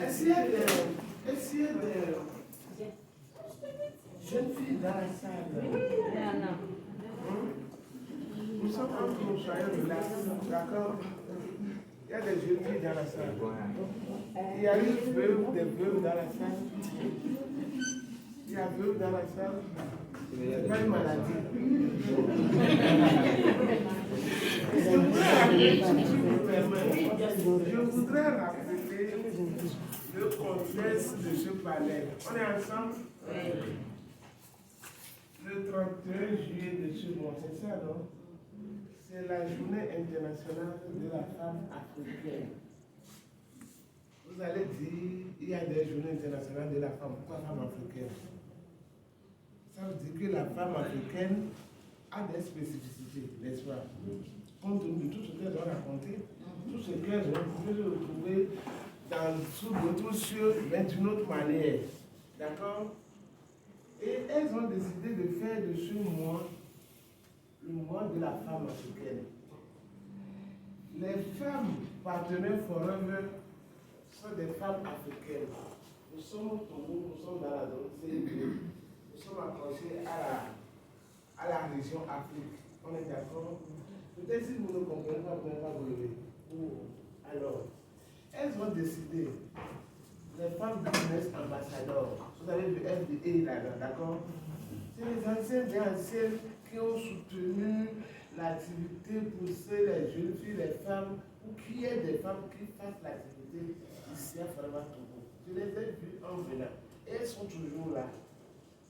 Essayez de jeunes filles dans la salle. Nous sommes entre nous soyons relax, d'accord? Il y a des jeunes filles dans la salle. Il y a des veuves dans la salle. Il y a veuves dans la salle. C'est pas une maladie. Je voudrais rappeler le contexte de ce palais. On est ensemble? Le 31 juillet de ce mois, c'est ça, non? C'est la journée internationale de la femme africaine. Vous allez dire, il y a des journées internationales de la femme. Pourquoi femme africaine? Ça veut dire que la femme africaine a des spécificités, n'est-ce pas? Compte tenu de tout ce qu'elles ont raconté, tout ce qu'elles ont pu retrouver sous d'autres cieux, mais d'une autre manière. D'accord? Et elles ont décidé de faire de ce mois le mois de la femme africaine. Les femmes partenaires forever sont des femmes africaines. Nous sommes au Togo, nous sommes dans la zone, nous sommes accrochés à la région Afrique. On est d'accord? Peut-être si vous ne comprenez pas, vous ne pouvez pas vous lever. Alors, elles ont décidé, les femmes business ambassadeurs, vous avez vu FDA là, d'accord? C'est les anciennes qui ont soutenu l'activité, poussé les jeunes filles, les femmes, ou qu'il y ait des femmes qui fassent l'activité ici à Faraba Togo. Je les ai vues en venant. Et elles sont toujours là.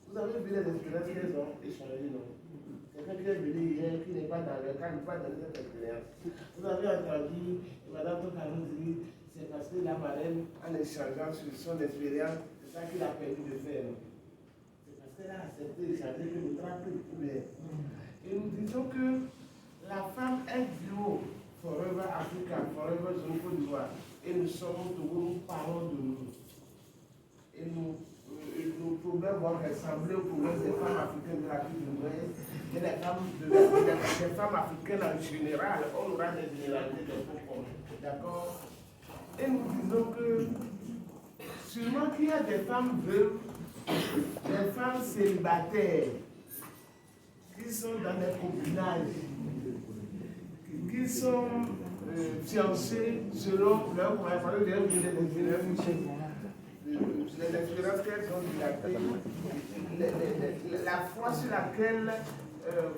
Vous avez vu les expériences qu'elles ont échangées, non? Quelqu'un qui est venu hier, qui n'est pas dans le cadre, pas dans cette expérience. Vous avez entendu Mme Tokanou dire, c'est parce que la marraine, en échangeant sur son expérience, c'est ça qu'il a permis de faire. C'est parce qu'elle a accepté d'échanger que nous traquons le Et nous disons que la femme est duo, Forever Africa, Forever Zone Côte d'Ivoire. Et nous sommes Togo, nous parlons de nous. Et nos problèmes vont ressembler aux problèmes des femmes africaines de l'Afrique de l'Ouest et des femmes africaines en général. On aura des généralités de beaucoup. D'accord? Et nous disons que sûrement qu'il y a des femmes veuves, des femmes célibataires qui sont dans des copinages, qui sont fiancées selon leur les expériences qu'elles ont dilatées, la foi sur laquelle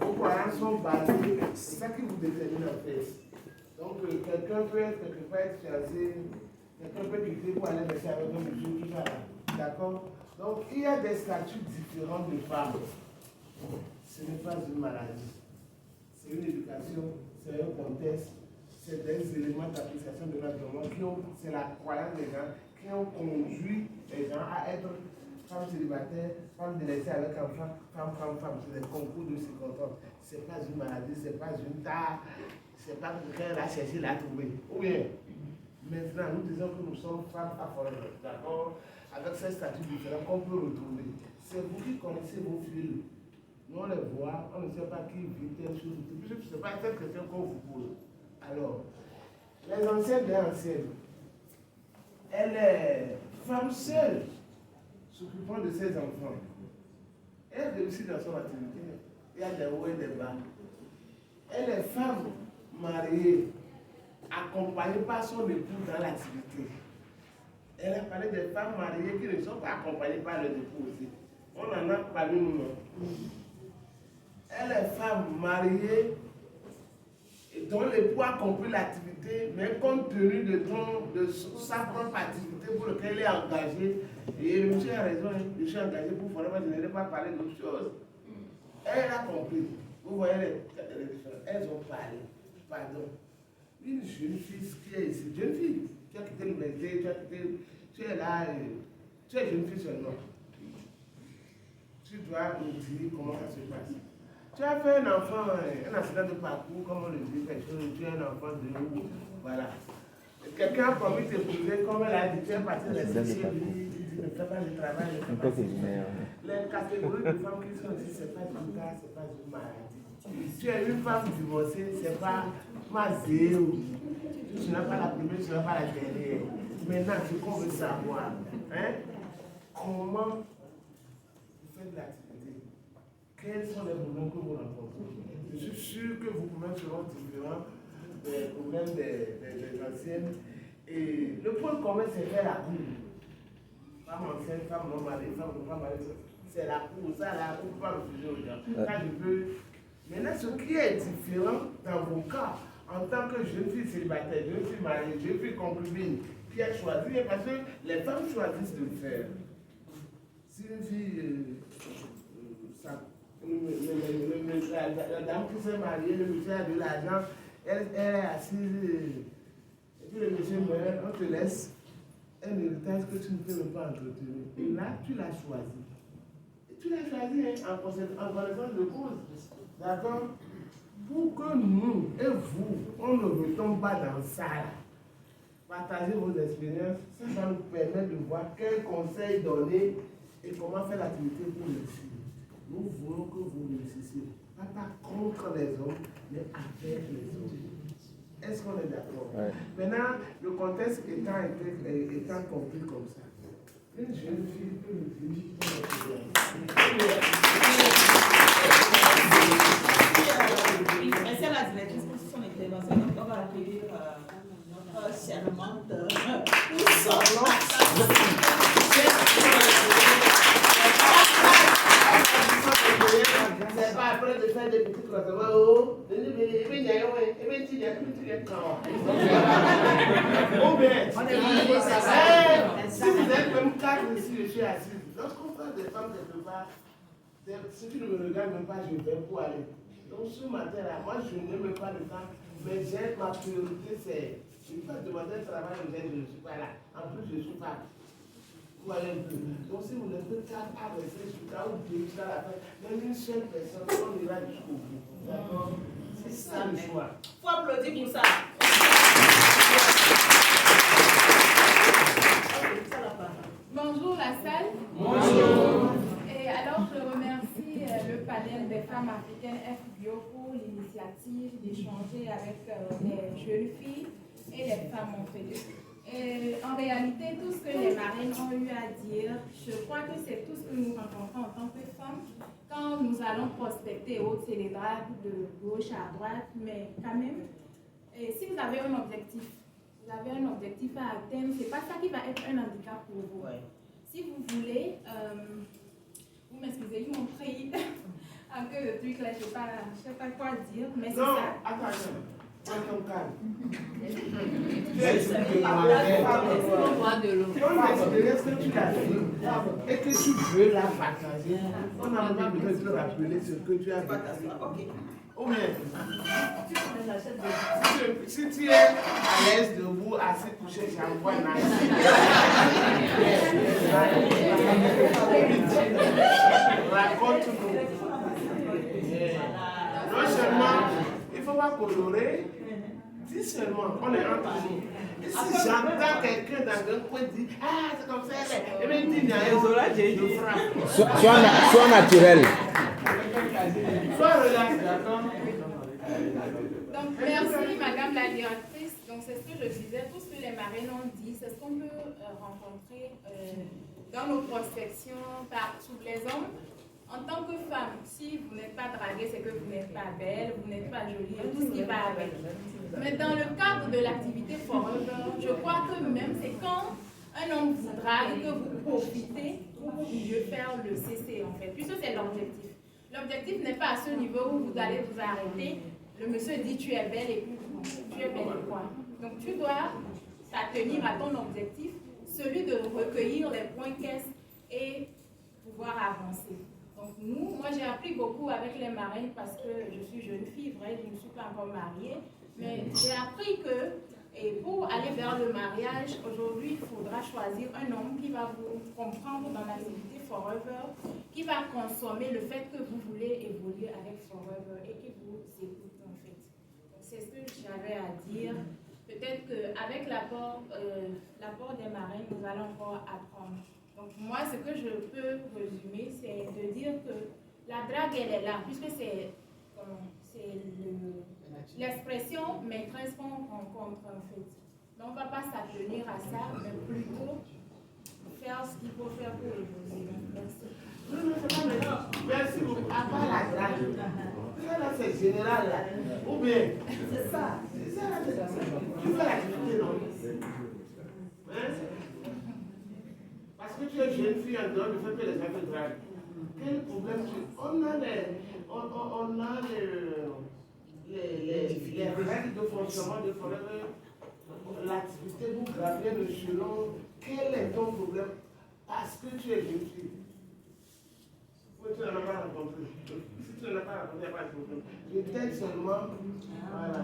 vos parents sont basés, c'est ça qui vous détermine en fait. Donc quelqu'un peut être fiancé, quelqu'un peut quitter pour aller rester avec un monsieur, tout ça là. D'accord? Donc il y a des statuts différents de femmes. Ce n'est pas une maladie. C'est une éducation, c'est un contexte, c'est des éléments d'appréciation de notre monde, c'est la croyance des gens qui ont conduit les gens à être femmes célibataires, femmes délaissées avec enfants, femmes. C'est des concours de circonstances. Ce n'est pas une maladie, ce n'est pas une tare, ce n'est pas quelqu'un l'a cherché, l'a trouvé. Ou bien, maintenant, nous disons que nous sommes femmes à forever, d'accord? Avec ces statuts différents qu'on peut retrouver. C'est vous qui connaissez vos filles. Nous, on les voit, on ne sait pas qui vit telle chose. Ce n'est pas cette question qu'on vous pose. Alors, les anciennes et anciennes, elle est femme seule, s'occupant de ses enfants. Elle réussit dans son activité. Il y a des hauts et des bas. Elle est femme mariée, accompagnée par son époux dans l'activité. Elle a parlé des femmes mariées qui ne sont pas accompagnées par leur époux aussi. On en a parlé nous. Elle est femme mariée dont l'époux a compris l'activité, mais compte tenu de sa propre activité pour laquelle elle est engagée, et le monsieur a raison, je suis engagé pour vraiment, je n'allais pas parler d'autre chose. Elle a compris. Vous voyez les différences. Elles ont parlé. Pardon. Une jeune fille qui est ici, jeune fille, tu as quitté l'université, tu es là, tu es jeune fille seulement. Tu dois nous dire comment ça se passe. Tu as fait un enfant, un accident de parcours, comme on le dit, quelque chose, tu es un enfant de nous, voilà. Quelqu'un a promis de t'épouser, comme elle a dit, tu es parti de l'essentiel, il dit, ne fais pas le travail, ne fais pas le travail. Les catégories de femmes qui sont ici, ce n'est pas une cas, ce n'est pas une maladie. Tu es une femme divorcée, ce n'est pas ma zéro. Tu n'as pas la première, tu n'as pas la dernière. Maintenant, ce qu'on veut savoir, comment vous faites l'activité? Quels sont les problèmes que vous rencontrez? Je suis sûr que vos problèmes seront différents des problèmes des anciennes. Et le point commun, c'est faire la cour. Femme enceinte, femme non mariée, femme mariée, c'est la cour. Ça, la cour, pas refuser aux gens. Ça, je peux. Maintenant, ce qui est différent dans vos cas, en tant que jeune fille célibataire, jeune fille mariée, jeune fille concubine, qui a choisi, parce que les femmes choisissent de le faire. Si une fille, la dame qui s'est mariée, le monsieur a de l'argent, elle est assise, et puis le monsieur meurt, on te laisse un héritage que tu ne peux même pas entretenir. Et là, tu l'as choisi. Et tu l'as choisi en connaissance de cause. D'accord? Pour que nous et vous, on ne retombe pas dans ça. Partagez vos expériences, ça va nous permettre de voir quels conseils donner et comment faire l'activité pour réussir. Nous voulons que vous réussissiez, pas contre les hommes, mais avec les hommes. Est-ce qu'on est d'accord? Ouais. Maintenant, le contexte étant compris comme ça, une jeune fille peut le vivre pour merci à la directrice pour son intervention. Donc, on va accueillir notre charmante pour son c'est pas après de faire des petits croisements. Si vous êtes même 4 ici, je suis assis. Lorsqu'on parle des femmes quelque part, ceux qui ne me regardent même pas, je vais pour aller. Donc ce matin-là, moi je n'ai même pas le temps, mais ma priorité c'est, je ne vais pas demander un travail, je ne suis pas là. En plus, je ne suis pas. Vous voyez un peu. Donc si vous n'êtes pas 4 à rester jusqu'à ou 2 jusqu'à la fin, même une seule personne, on ira jusqu'au bout. D'accord? C'est ça le choix. Il faut applaudir pour ça. Bonjour la salle. Bonjour. Et alors je remercie le panel des femmes africaines FBio pour l'initiative d'échanger avec les jeunes filles et les femmes en fait. Et en réalité, tout ce que les marraines ont eu à dire, je crois que c'est tout ce que nous rencontrons en tant que femmes quand nous allons prospecter au télégraphe de gauche à droite, mais quand même, si vous avez un objectif, à atteindre, c'est pas ça qui va être un handicap pour vous. Ouais. Si vous voulez, vous m'excusez, ils m'ont pris un peu de truc là, je sais pas quoi dire, mais c'est ça. Non, attends. Prends ton calme. De l'eau. Est-ce que tu l'as fait et que tu veux la partager, on n'a pas besoin de te rappeler ce que tu as fait. Ou bien, si tu es à l'aise debout, assis, couché, j'envoie un raconte-nous. Non seulement, il ne faut pas colorer, dis seulement, on est entre nous. Et si j'entends quelqu'un dans un coin dire, ah, c'est comme ça, et bien il dit, il y a un je frappe. Sois naturel. Sois relax, d'accord? Donc, merci Madame la directrice. Donc, c'est ce que je disais, tout ce que les marraines ont dit, c'est ce qu'on peut rencontrer dans nos prospections par tous les hommes. En tant que femme, si vous n'êtes pas draguée, c'est que vous n'êtes pas belle, vous n'êtes pas jolie, tout ce qui va avec. Mais dans le cadre de l'activité Forever, je crois que même c'est quand un homme vous drague que vous profitez pour mieux faire le CC en fait, puisque c'est l'objectif. L'objectif n'est pas à ce niveau où vous allez vous arrêter. Le monsieur dit tu es belle et puis tu es belle et quoi. Donc tu dois t'attenir à ton objectif, celui de recueillir les points caisses et pouvoir avancer. Donc moi j'ai appris beaucoup avec les marraines parce que je suis jeune fille, vrai, je ne suis pas encore mariée, mais j'ai appris que pour aller vers le mariage, aujourd'hui il faudra choisir un homme qui va vous comprendre dans l'activité Forever, qui va consommer le fait que vous voulez évoluer avec Forever et qui vous écoute en fait. C'est ce que j'avais à dire. Peut-être qu'avec l'apport des marraines, nous allons encore apprendre. Donc moi, ce que je peux résumer, c'est de dire que la drague, elle est là, puisque c'est l'expression maîtresse qu'on rencontre en fait. Donc, on ne va pas s'attenir à ça, mais plutôt faire ce qu'il faut faire pour évoluer. Merci. Non, c'est pas maintenant. Merci beaucoup. À part la drague. Ça, là, c'est général, là. Ou bien. C'est ça. C'est ça, là, c'est ça. Tu fais l'activité, non? Hein? Parce que tu es jeune fille en dehors du fait que les gens te draguent. Quel problème tu... On a les règles de fonctionnement de Forever. L'activité, vous gravez le chelon. Quel est ton problème? Parce que tu es jeune fille. Tu n'en as pas rencontré. Si tu n'en as pas rencontré, il n'y a pas de problème. Je t'aide seulement. Voilà.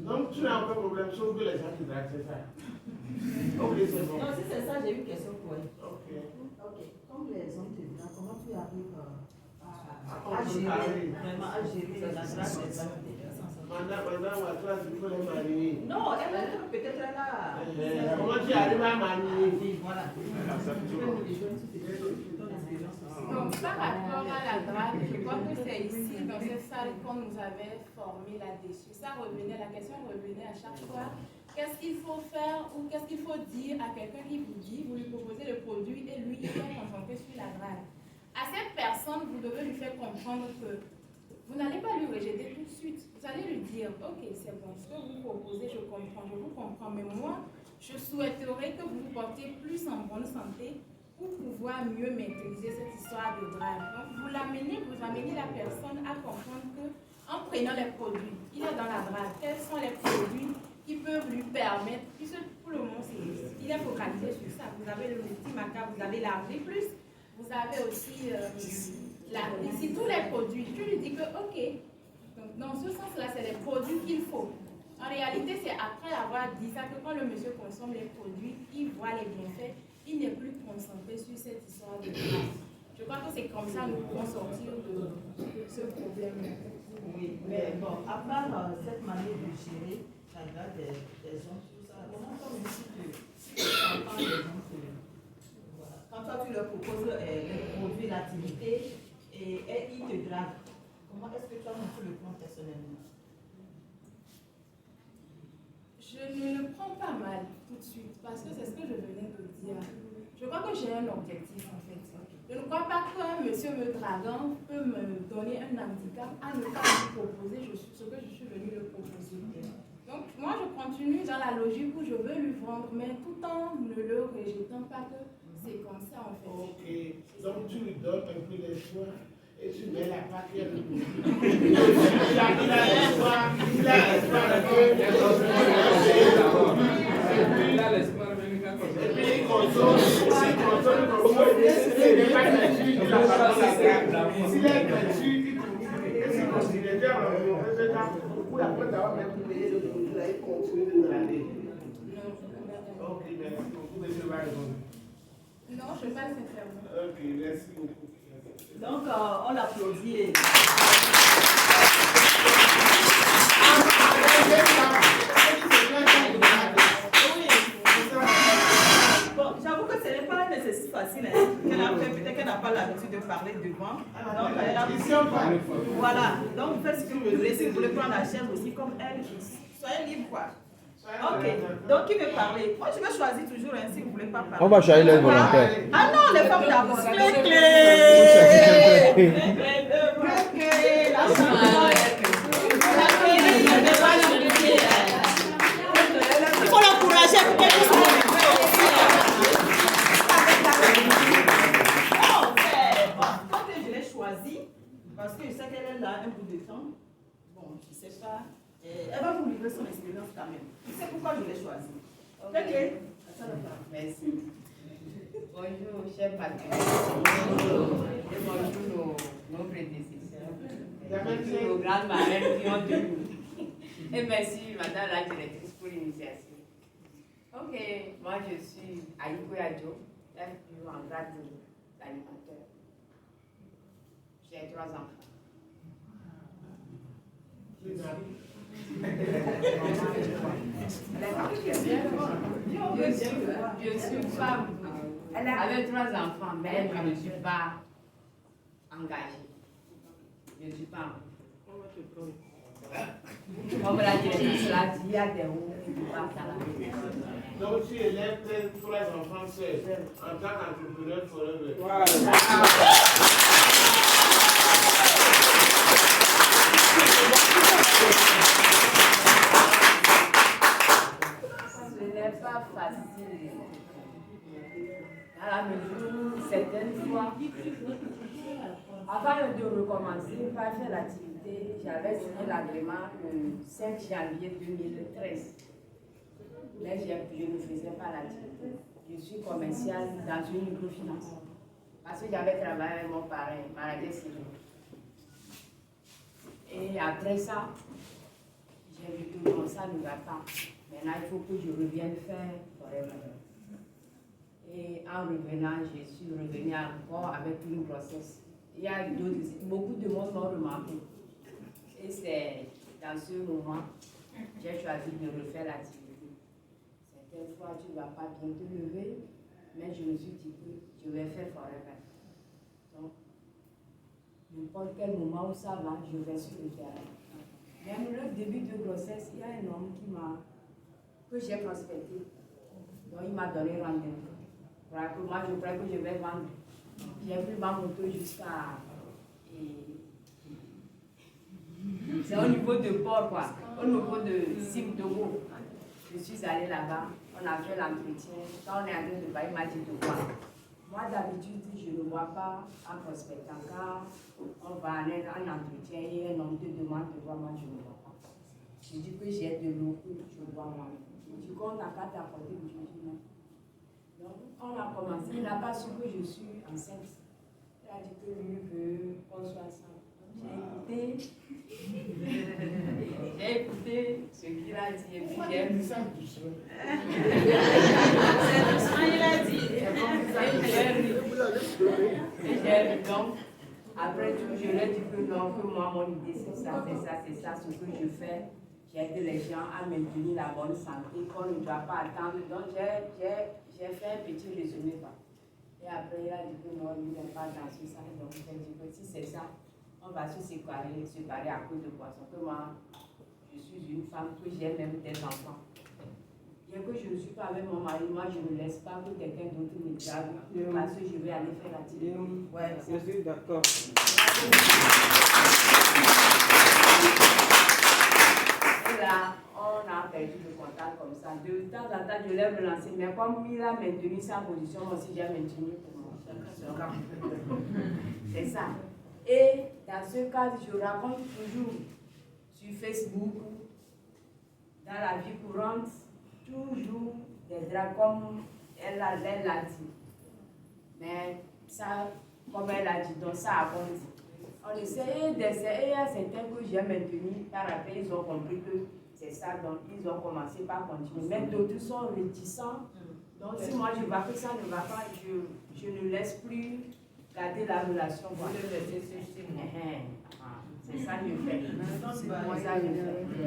Donc, tu n'as aucun problème, sauf que les gens qui draguent, c'est ça. Ok, c'est bon. Non, si c'est ça, j'ai une question pour elle. Ok. Ok. Comme les hommes te draguent, comment tu arrives à À gérer, vraiment à gérer la drague des femmes? Madame, à toi, il faut les manier. Non, elle est peut-être là. Comment tu arrives à manier? Voilà. Donc, par rapport à la drague, je crois que c'est ici, dans cette salle, qu'on nous avait formé là-dessus. Ça revenait, la question revenait à chaque fois. Qu'est-ce qu'il faut faire ou qu'est-ce qu'il faut dire à quelqu'un qui vous dit, vous lui proposez le produit et lui, il est concentré sur la drague. À cette personne, vous devez lui faire comprendre que vous n'allez pas lui rejeter tout de suite. Vous allez lui dire, ok, c'est bon, ce que vous proposez, je comprends, je vous comprends, mais moi, je souhaiterais que vous vous portiez plus en bonne santé pour pouvoir mieux maîtriser cette histoire de drague. Donc, vous amenez la personne à comprendre que, en prenant les produits, il est dans la drague. Quels sont les produits qui peuvent lui permettre, puisque pour le moment, il est focalisé sur ça. Vous avez le multimaca, vous avez l'argile plus, vous avez aussi ici tous les produits. Tu lui dis que, ok, donc dans ce sens-là, c'est les produits qu'il faut. En réalité, c'est après avoir dit ça que quand le monsieur consomme les produits, il voit les bienfaits, il n'est plus concentré sur cette histoire de drague. Je crois que c'est comme ça que nous pouvons sortir de ce problème. Oui, mais bon, à part cette manière de gérer la drague des hommes, tout ça, comment toi aussi tu entends les gens voilà. Quand toi tu leur proposes les produits, l'activité, et ils te draguent, comment est-ce que toi tu le prends personnellement? Je ne le prends pas mal tout de suite parce que c'est ce que je venais de dire. Je crois que j'ai un objectif en fait. Je ne crois pas qu'un monsieur me draguant peut me donner un handicap à ne pas lui proposer ce que je suis venue le proposer. Donc moi je continue dans la logique où je veux lui vendre, mais tout en ne le rejetant pas que c'est comme ça en fait. Ok, donc tu lui donnes un peu d'espoir. Et tu mets la paquette. Il a l'espoir. Il a l'espoir. Et puis il consomme. Il n'est pas gratuit. S'il est gratuit, il continue. Pour après d'avoir même payé le produit, il continue de draguer. Ok, merci beaucoup. Monsieur va répondre. Non, je parle sincèrement. Ok, merci beaucoup. Donc, on applaudit. Bon, j'avoue que ce n'est pas un exercice facile. Hein. Peut-être qu'elle n'a pas l'habitude de parler devant. Donc, elle a... Voilà. Donc, vous faites ce que vous voulez. Si vous voulez prendre la chaise aussi comme elle, soyez libre, quoi. Ok, donc qui veut parler? Moi je vais choisir toujours hein, si vous ne voulez pas parler. On va choisir les volontaires. Ah non, les femmes d'abord. Clé, clé. Il faut l'encourager pour qu'elle puisse quand je l'ai choisie, parce que je sais qu'elle est là un bout de temps, bon, je ne sais pas. Elle va vous livrer son expérience quand même. C'est pourquoi je l'ai choisi. Ok. Merci. Bonjour, chers partenaires. Et bonjour nos prédécesseurs. Merci aux grandes marraines qui ont tenu. Et merci, madame la directrice, pour l'initiative. Ok, moi je suis Aïko Yadjo, FPU en grade d'alimentaire. J'ai 3 enfants. Je suis femme Elle avait 3 enfants, mais je ne suis pas engagée. Je ne suis pas engagée. Comme la directrice l'a dit, il y a des hauts et des bas dans la vie. Donc tu élèves tes 3 enfants seuls en tant qu'entrepreneur forever. Voilà. Ce n'est pas facile. Dans la mesure où certaines fois, avant de recommencer par faire l'activité, j'avais signé l'agrément le 5 janvier 2013. Mais je ne faisais pas l'activité. Je suis commerciale dans une microfinance. Parce que j'avais travaillé avec mon parrain, manager civil. Et après ça, j'ai vu que non, ça ne va pas. Maintenant, il faut que je revienne faire forever. Et en revenant, je suis revenue encore avec une grossesse. Il y a beaucoup de monde m'ont remarqué. Et c'est dans ce moment, j'ai choisi de refaire l'activité. Certaines fois, tu ne vas pas bien te lever, mais je me suis dit que je vais faire forever. Donc, n'importe quel moment où ça va, je vais sur le terrain. Même le début de grossesse, il y a un homme que j'ai prospecté. Donc, il m'a donné rendez-vous. Voilà, que moi, je crois que je vais vendre. J'ai pris ma moto jusqu'à... C'est au niveau de Port, quoi. Au niveau de Sibdogo. Je suis allée là-bas. On a fait l'entretien. Quand on est entré de bas, il m'a dit de quoi. Moi, d'habitude, je ne vois pas en prospectant. Quand on va aller en entretien et un homme te demande de voir, moi, je ne vois pas. Je dis que j'ai de l'eau, que je vois moi. Je dis qu'on n'a qu'à t'apporter, je dis non. Donc, on a commencé. Il n'a pas su que je suis enceinte. Il a dit que lui veut qu'on soit ensemble. J'ai écouté ce qu'il a dit et puis j'ai vu ça. Il a dit. Et j'ai vu donc. Après tout, je lui ai dit que non, que moi, mon idée, c'est ça, c'est ça, c'est ça, ce que je fais. J'aide les gens à maintenir la bonne santé, qu'on ne doit pas attendre. Donc, j'ai fait un petit résumé. Et après, il a dit que non, il n'est pas dans ce sens. Donc, j'ai dit que si c'est ça, on va se séparer à cause de poisson. Que moi, je suis une femme, que j'ai même des enfants. Bien que je ne suis pas avec mon mari, moi, je ne laisse pas que quelqu'un d'autre me garde parce que je vais aller faire l'activité. Ouais, je suis d'accord. Et là, on a perdu le contact comme ça. De temps en temps, je l'ai relancé, mais comme il a maintenu sa position, moi aussi j'ai maintenu pour moi. C'est ça. Et dans ce cadre, je raconte toujours sur Facebook, dans la vie courante, toujours des draps comme elle l'a dit. Mais ça, comme elle a dit, donc ça abonde. On essayait d'essayer, et il y a certains que j'ai maintenus, par après ils ont compris que c'est ça, donc ils ont commencé par continuer. Mais d'autres sont réticents. Donc si moi je vois que ça ne va pas, je ne laisse plus garder la relation. Voilà. C'est ça que je fais.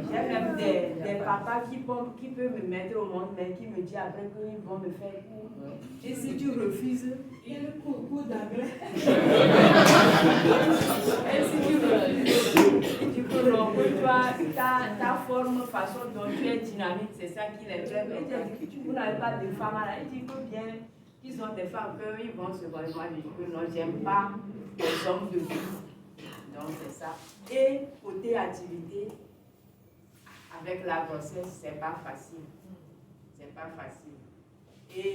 J'ai même des papas qui peuvent me mettre au monde, mais qui me disent après qu'ils vont me faire coup. Et si tu refuses, il coup d'anglais. Et si tu refuses, tu peux rompre ta forme, façon dont tu es dynamique, c'est ça qui les plaît. Mais vous n'avez pas de femmes là. Il dit que bien qu'ils ont des femmes, qu'ils vont se voir. Moi, je dis que non, j'aime pas les hommes de vie. Donc c'est ça. Et côté activité, avec la grossesse, c'est pas facile. C'est pas facile. Et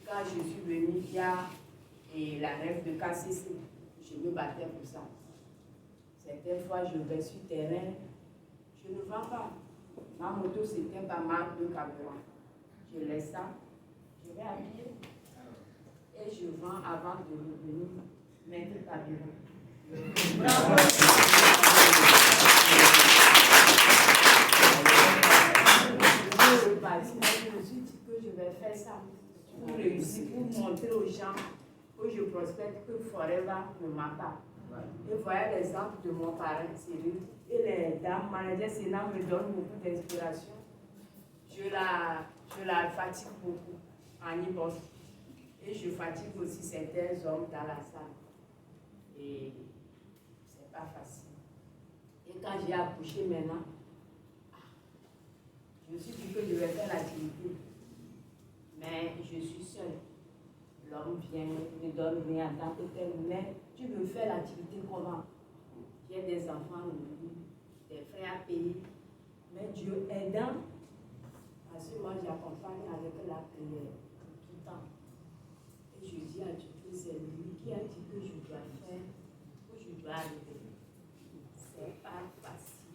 quand je suis venue, il y a la rêve de KCC. Je me battais pour ça. Certaines fois, je vais sur terrain, je ne vends pas. Ma moto, c'était ma marque de carburant. Je laisse ça, je vais à pied. Et je vends avant de revenir mettre carburant. Bravo. Je me suis dit que je vais faire ça pour réussir, pour montrer aux gens que je prospecte, que Forever ne m'a pas. Et voilà l'exemple de mon parrain Cyril. Et les dames, manager Sénat me donnent beaucoup d'inspiration. Je la fatigue beaucoup en y bosse. Et je fatigue aussi certains hommes dans la salle. Et c'est pas facile. Et quand j'ai accouché maintenant, je me suis dit que je vais faire l'activité. Mais je suis seule. L'homme vient, me donne rien en tant que tel. Mais tu veux faire l'activité comment? J'ai des enfants, des frères à payer. Mais Dieu aidant, parce que moi j'accompagne avec la prière tout le temps. Et je dis à Dieu que c'est lui qui a dit que je dois faire, que je dois arriver. C'est pas facile.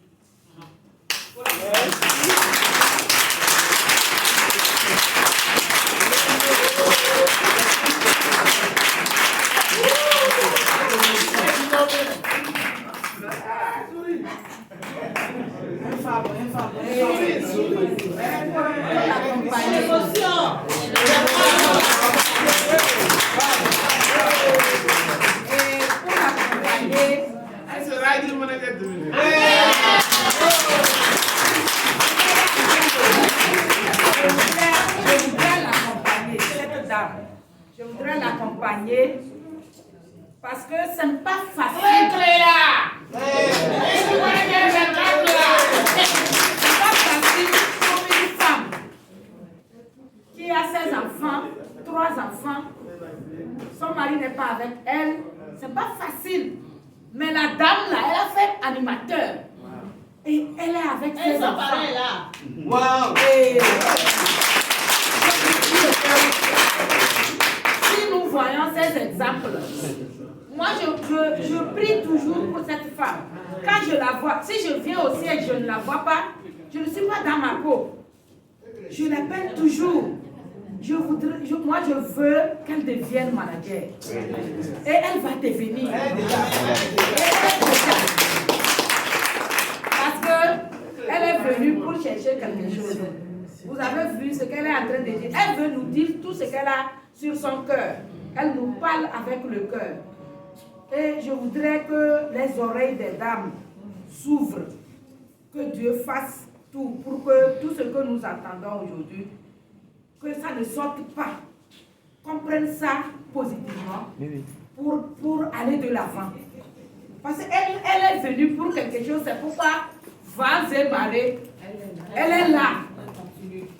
Je voudrais l'accompagner parce que ce n'est pas facile. C'est pas facile pour une femme qui a 16 enfants, 3 enfants, son mari n'est pas avec elle. C'est pas facile. Mais la dame là, elle a fait animateur. Et elle est avec ses enfants. Wow! Et si nous voyons ces exemples, moi je prie toujours pour cette femme. Quand je la vois, si je viens au ciel et je ne la vois pas, je ne suis pas dans ma peau. Je l'appelle toujours. Moi je veux qu'elle devienne manager. Et elle va devenir. Parce qu'elle est venue pour chercher quelque chose. Vous avez vu ce qu'elle est en train de dire. Elle veut nous dire tout ce qu'elle a sur son cœur. Elle nous parle avec le cœur. Et je voudrais que les oreilles des dames s'ouvrent. Que Dieu fasse tout pour que tout ce que nous entendons aujourd'hui, que ça ne sorte pas. Qu'on prenne ça positivement pour aller de l'avant. Parce qu'elle est venue pour quelque chose. C'est pourquoi Vance et Marie, elle est là.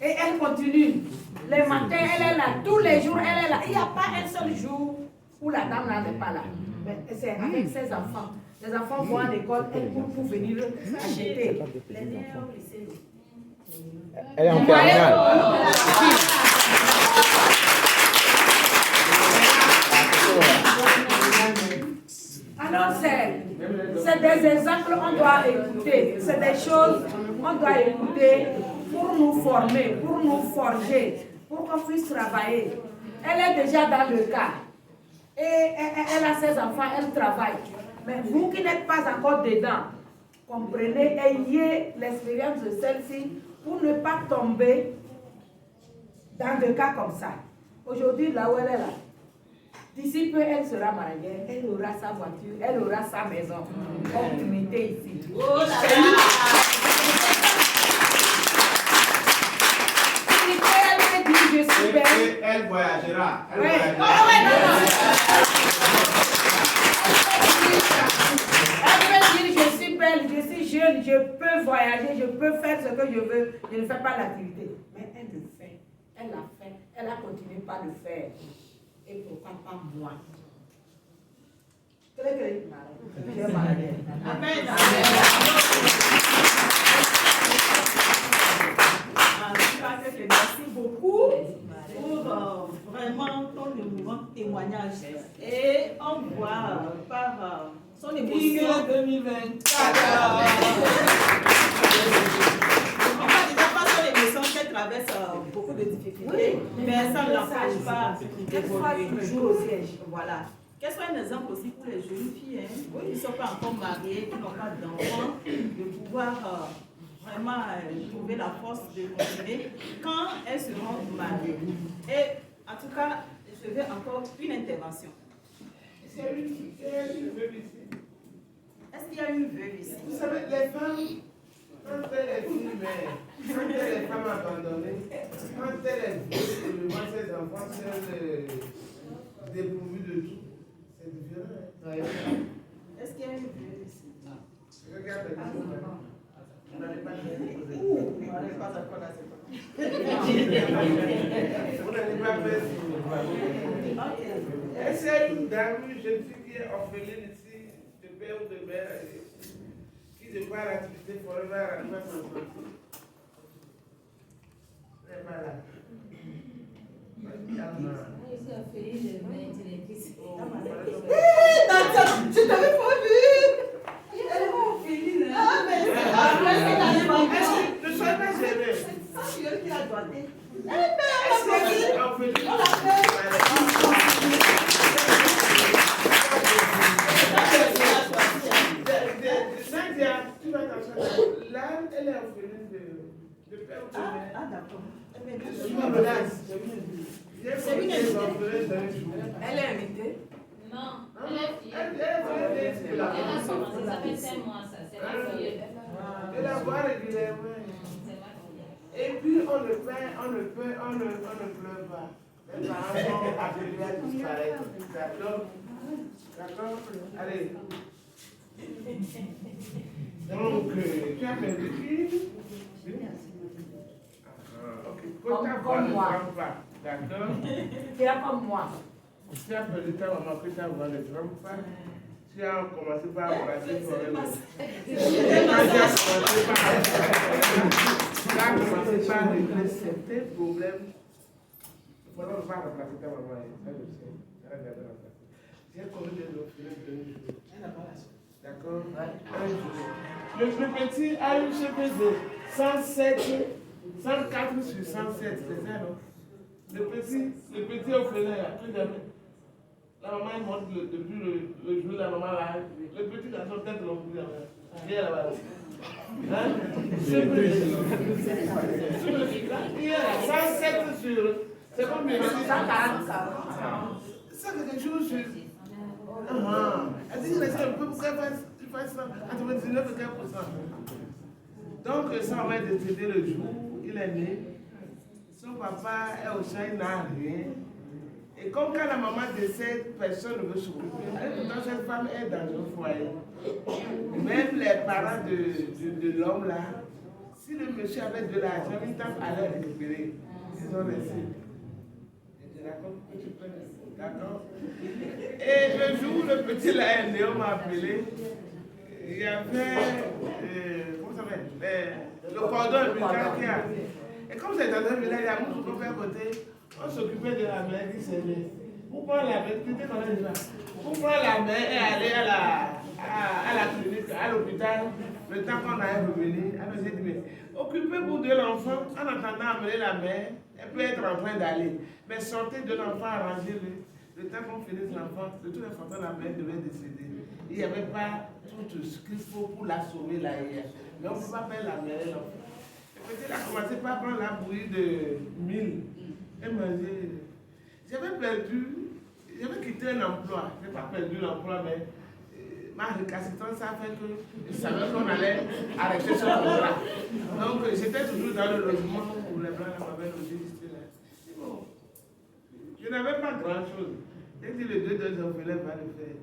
Et elle continue. Les matins, elle est là. Tous les jours, elle est là. Il n'y a pas un seul jour où la dame n'est pas là. Mais c'est avec ses enfants. Les enfants vont à l'école pour venir acheter. Elle est en terminale. Alors c'est des exemples qu'on doit écouter. C'est des choses qu'on doit écouter pour nous former, pour nous forger, pour qu'on puisse travailler. Elle est déjà dans le cas. Et elle a ses enfants, elle travaille. Mais vous qui n'êtes pas encore dedans, comprenez, ayez l'expérience de celle-ci pour ne pas tomber dans des cas comme ça. Aujourd'hui, là où elle est là, d'ici peu, elle sera mariée, elle aura sa voiture, elle aura sa maison. Opportunité ici. Oh là là! Elle me dit, je suis belle. Elle voyagera. Elle Oui. voyagera. Oh, ouais, non. Elle me dit, je suis belle, je suis jeune, je peux voyager, je peux faire ce que je veux. Je ne fais pas l'activité. Mais elle le fait. Elle l'a fait. Elle a continué par le faire. Et pourquoi pas moi? Amen. Merci beaucoup pour vraiment ton émouvant témoignage. Et on voit par son émotion. 2024. On va déjà pas son émotion qu'elle traverse beaucoup de difficultés, mais ça ne l'empêche pas d'évoluer. Voilà. Qu'elle soit un exemple aussi pour les jeunes filles qui ne sont pas encore mariées, qui n'ont pas d'enfants, de pouvoir vraiment trouver la force de continuer quand elles seront mariées. Et en tout cas, je veux encore une intervention. Est-ce qu'il y a une veuve ici? Vous savez, les femmes, quand elles sont mères, quand elles sont femmes abandonnées, quand elles voient ses enfants, c'est une dame, une jeune fille qui est orpheline ici, de père ou de mère, qui de par l'activité forever arrive à s'en sortir. Elle n'est pas là. Je suis orpheline de mère directrice. Je t'avais pas vu. Elle est orpheline. Ah, mais Ne soyez pas gênés. c'est elle qui l'a doigté. Est-ce que orpheline? On l'a fait. Nadia, tu vas t'asseoir. Là, elle est orpheline de père ou de mère. Ah, d'accord. Je suis en place. J'ai connu des orphelins d'un jour. Elle est invitée. Non, elle est fille. Elle est Elle a commencé, ça fait 5 mois ça, c'est la fille. Je la vois régulièrement. C'est ma fille. Et puis on ne pleure pas. Les parents sont appelés à disparaître. D'accord? D'accord? Allez. Donc, tu as perdu qui? Ok. Quand ta voix ne trempe pas. D'accord? Tu es comme moi. Tu as perdu ta maman, que ta voix ne trempe pas. Tu as commencé par embrasser toi-même. Tu as commencé par régler certains problèmes. Voilà, on va remplacer ta maman. Ça, je sais. Ça, je vais remplacer. J'ai connu des orphelins de jour. D'accord? Un jour. Le petit a eu CPD 104 sur 107, c'est ça, non? Le petit orphelin, il a plus jamais. La maman est morte depuis le jour où la maman l'a. Le petit garçon, peut-être l'ont pris là-bas. Viens là-bas. Hein? Il est 107 sur. C'est combien? 140. Ça, c'est quelque chose. Elle dit qu'il reste un peu pour qu'elle fasse ça. 99 et 4%. Donc, sa maman est décédée le jour où il est né. Son papa est au champ, il n'a rien. Et comme quand la maman décède, personne ne veut s'occuper. Pourtant, cette femme est dans un foyer. Même les parents de l'homme là, si le monsieur avait de l'argent, il allait récupérer. Ils ont laissé. D'accord? Et le jour où le petit là est né, on m'a appelé. Il y avait, comment ça s'appelle, le cordon umbilical qui a. Et comme c'est dans un village, il y a beaucoup de faire côté. On s'occupait de la mère qui s'est née. Pour prendre la mère, tu sais comment elle va. Pour prendre la mère et aller à la clinique, à l'hôpital, le temps qu'on allait revenir, elle me dit, mais occupez-vous de l'enfant en attendant amener la mère. Elle peut être en train d'aller. Mais sortez de l'enfant, arrangez-le. Le temps qu'on finisse l'enfant, de toute façon, la mère devait décéder. Il n'y avait pas tout ce qu'il faut pour la sauver là hier. Mais on ne peut pas faire la mère et l'enfant. Le petit a commencé par prendre la bouillie de 1000. Elle m'a dit, j'avais quitté un emploi. Je n'ai pas perdu l'emploi, mais ma récalcitrance a fait que je savais qu'on allait arrêter ce contrat. Donc j'étais toujours dans le logement où les blancs m'avaient logé ici là. Bon, je n'avais pas grand chose. J'ai dit les deux orphelins va le faire.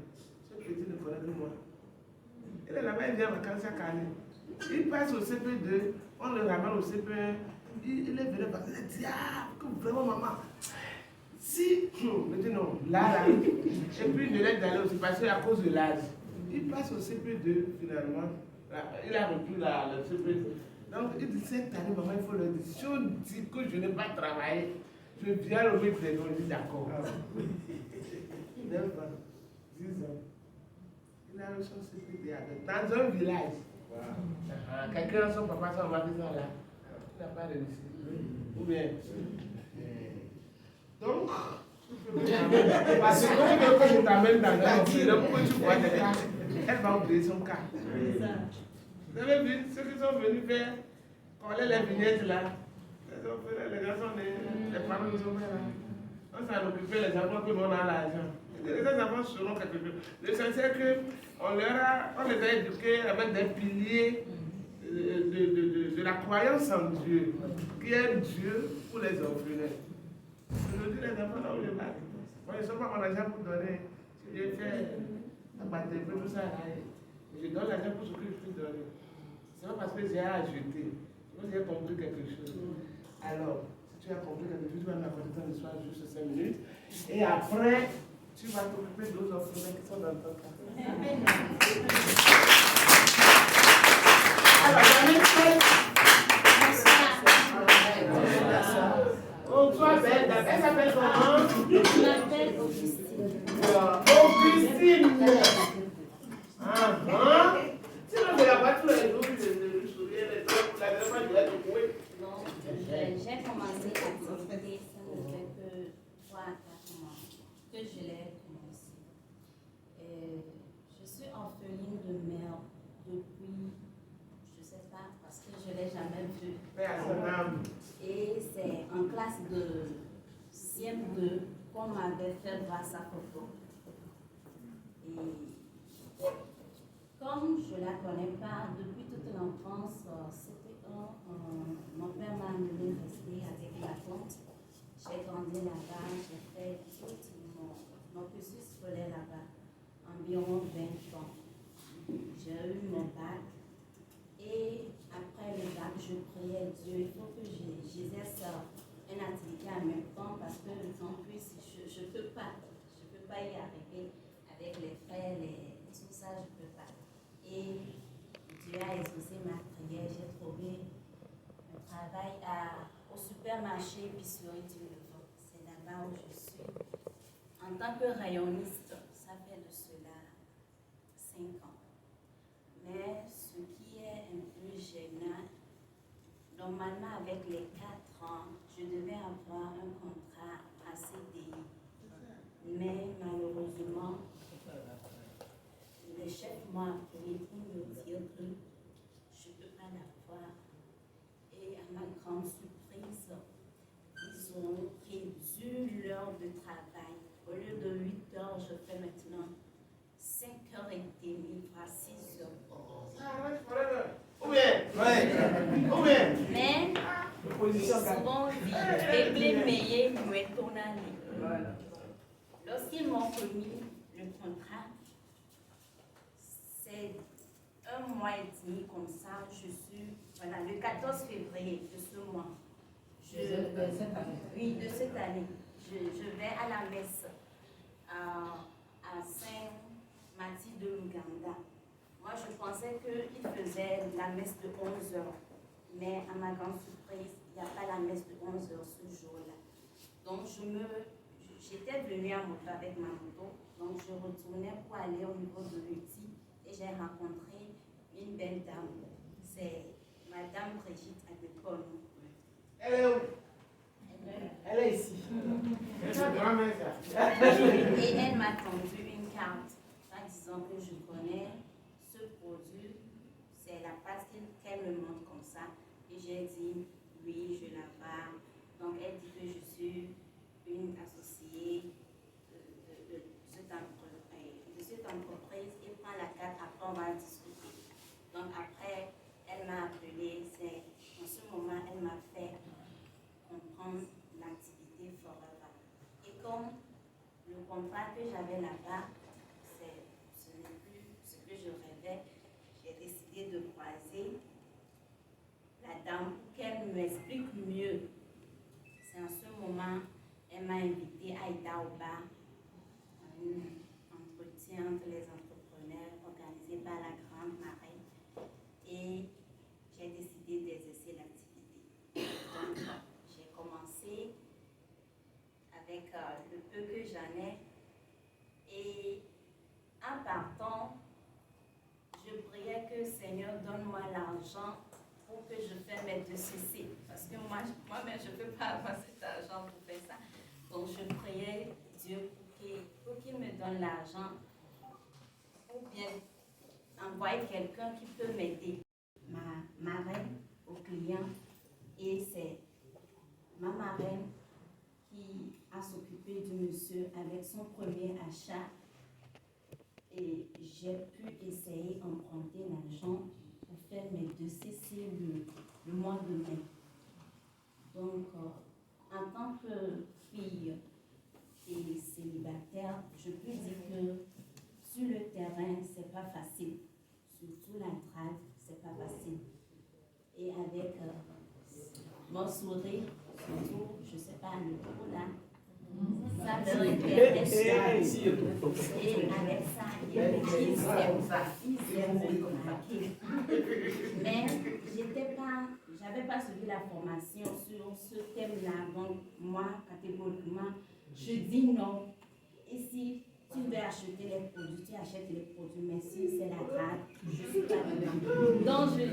Ce petit ne connaît que moi. Il est là-bas, il vient en vacances chaque année. Il passe au CP2, on le ramène au CP1. Il est venu parce qu'il dit, ah, vraiment maman. Si, je dis non, là. Et puis il est d'aller aussi parce qu'à cause de l'âge. Il passe au CP2 finalement. Il a repris le CP2. Donc il dit, cette année, maman, il faut le dire. Si on dit que je n'ai pas travaillé, je viens le mettre des noms. Il dit d'accord. 9 ans, 10 ans. Il a reçu son CP2 dans un village. Quelqu'un, son papa, son mari sont là. Il n'a pas réussi. Ou bien. Donc, parce que quand je t'amène dans un hôpital, pourquoi tu vois des cas, elle va oublier son cas. Vous avez vu ceux qui sont venus faire, coller les vignettes là, les garçons, les parents nous ont fait là. On s'en occupait, les enfants, tout le monde a l'argent. Les enfants seront quelque chose. L'essentiel c'est qu'on les a éduqués avec des piliers de la croyance en Dieu, qui est Dieu pour les orphelins. Je dis les enfants là où les lacs. Moi, je ne sais pas mon argent pour donner. Si j'ai fait la batterie, tout ça là, je donne l'argent pour ce que je peux donner. Ce n'est pas parce que j'ai à ajouter. Moi, j'ai compris quelque chose. Alors, si tu as compris quelque chose, tu vas m'accorder ton histoire juste 5 minutes. Et après, tu vas t'occuper d'autres orphelins qui sont dans ton cas. Alors, la même chose. Oh, toi, belle, elle s'appelle comment? Je m'appelle Augustine. Augustine. Sinon, je la vois tous les jours, je souviens les trucs, pour la dernière fois, je l'ai trouvé. Donc, j'ai commencé l'activité, ça ne fait que 3 à 4 mois que je l'ai commencé. Je suis orpheline de mère depuis, je ne sais pas, parce que je ne l'ai jamais vue. Et c'est en classe de CM2 qu'on m'avait fait voir sa photo. Et comme je ne la connais pas depuis toute l'enfance, c'était mon père m'a amené rester avec ma tante. J'ai grandi là-bas, j'ai fait tout mon cursus scolaire là-bas, environ 20 ans. J'ai eu mon bac et après le bac, je priais Dieu, il faut que j'exerce une activité en même temps parce que le campus, je ne peux pas y arriver avec les frais, tout ça, je ne peux pas. Et Dieu a exaucé ma prière, j'ai trouvé un travail au supermarché épicerie du Levant. C'est là-bas où je suis. En tant que rayonniste, ça fait de cela 5 ans. Mais ce qui est un peu gênant, normalement avec les 4 ans, je devais avoir un contrat à CDI. Mais malheureusement, le chef m'a appelé pour me dire que je ne peux pas l'avoir. Et à ma grande surprise, ils ont réduit l'heure de travail. Au lieu de 8 heures, je fais maintenant 5h30, à 6h. Mais, souvent lorsqu'ils m'ont remis le contrat, c'est 1 mois et demi comme ça, je suis, voilà, le 14 février de ce mois. De cette année. Oui, de cette année. Je vais à la messe à Saint-Mathilde de l'Ouganda. Moi, je pensais qu'il faisait la messe de 11h. Mais à ma grande surprise, il n'y a pas la messe de 11h ce jour-là. Donc, j'étais venue à moto avec ma moto. Donc, je retournais pour aller au niveau de l'outil et j'ai rencontré une belle dame. C'est Madame Brigitte Agricole. Elle est où? Elle est ici. Elle est grand-mère. Et elle m'a tendu une carte en disant que je connais ce produit. C'est la pâte qu'elle me montre comme ça. Et j'ai dit, oui, je la vends. Donc, elle dit que je suis une associée de cette entreprise. Et prend la carte, après on va discuter. Donc, après, elle m'a appelé. En ce moment, elle m'a fait comprendre l'activité Forever. Et comme le contrat que j'avais là-bas, ce n'est plus ce que je rêvais, j'ai décidé de croiser la dame pour qu'elle m'explique mieux. C'est en ce moment, elle m'a invité à Itaoba, à un entretien entre les entrepreneurs organisé par la Grande Marée. Et j'ai décidé d'exercer l'activité. Donc, j'ai commencé avec le peu que j'en ai. Et en partant, je priais que Seigneur donne-moi l'argent pour que je fasse mes 2 CC. Parce que moi-même, je ne peux pas avoir cet argent pour faire ça. Donc, je priais Dieu pour qu'il me donne l'argent ou bien envoyer quelqu'un qui peut m'aider. Ma marraine au client, et c'est ma marraine qui a s'occupé du monsieur avec son premier achat. Et j'ai pu essayer d'emprunter l'argent pour faire mes 2 CC le mois de mai. Donc, en tant que fille et célibataire, je peux dire que sur le terrain, c'est pas facile. Surtout la drague, c'est pas facile. Et avec mon sourire, surtout, je sais pas, le coup là, Ça, c'est intéressant. Et avec ça, ils aiment craquer. Mais j'avais pas suivi la formation sur ce thème-là. Donc, moi, catégoriquement, je dis non. Et si tu veux acheter les produits, tu achètes les produits. Mais si c'est la grade, je suis pas dedans. Donc, je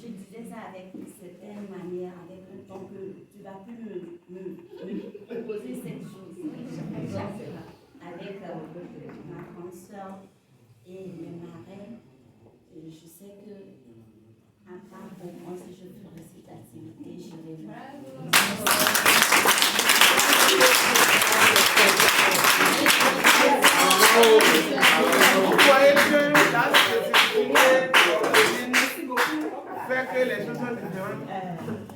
disais ça avec une certaine manière, avec un ton que tu vas plus me proposer cette chose. Avec ma grande soeur et le marin, je sais que à part pour moi, si je ferais cette activité, j'irai là. Vous voyez que la spécificité fait que les choses sont différentes.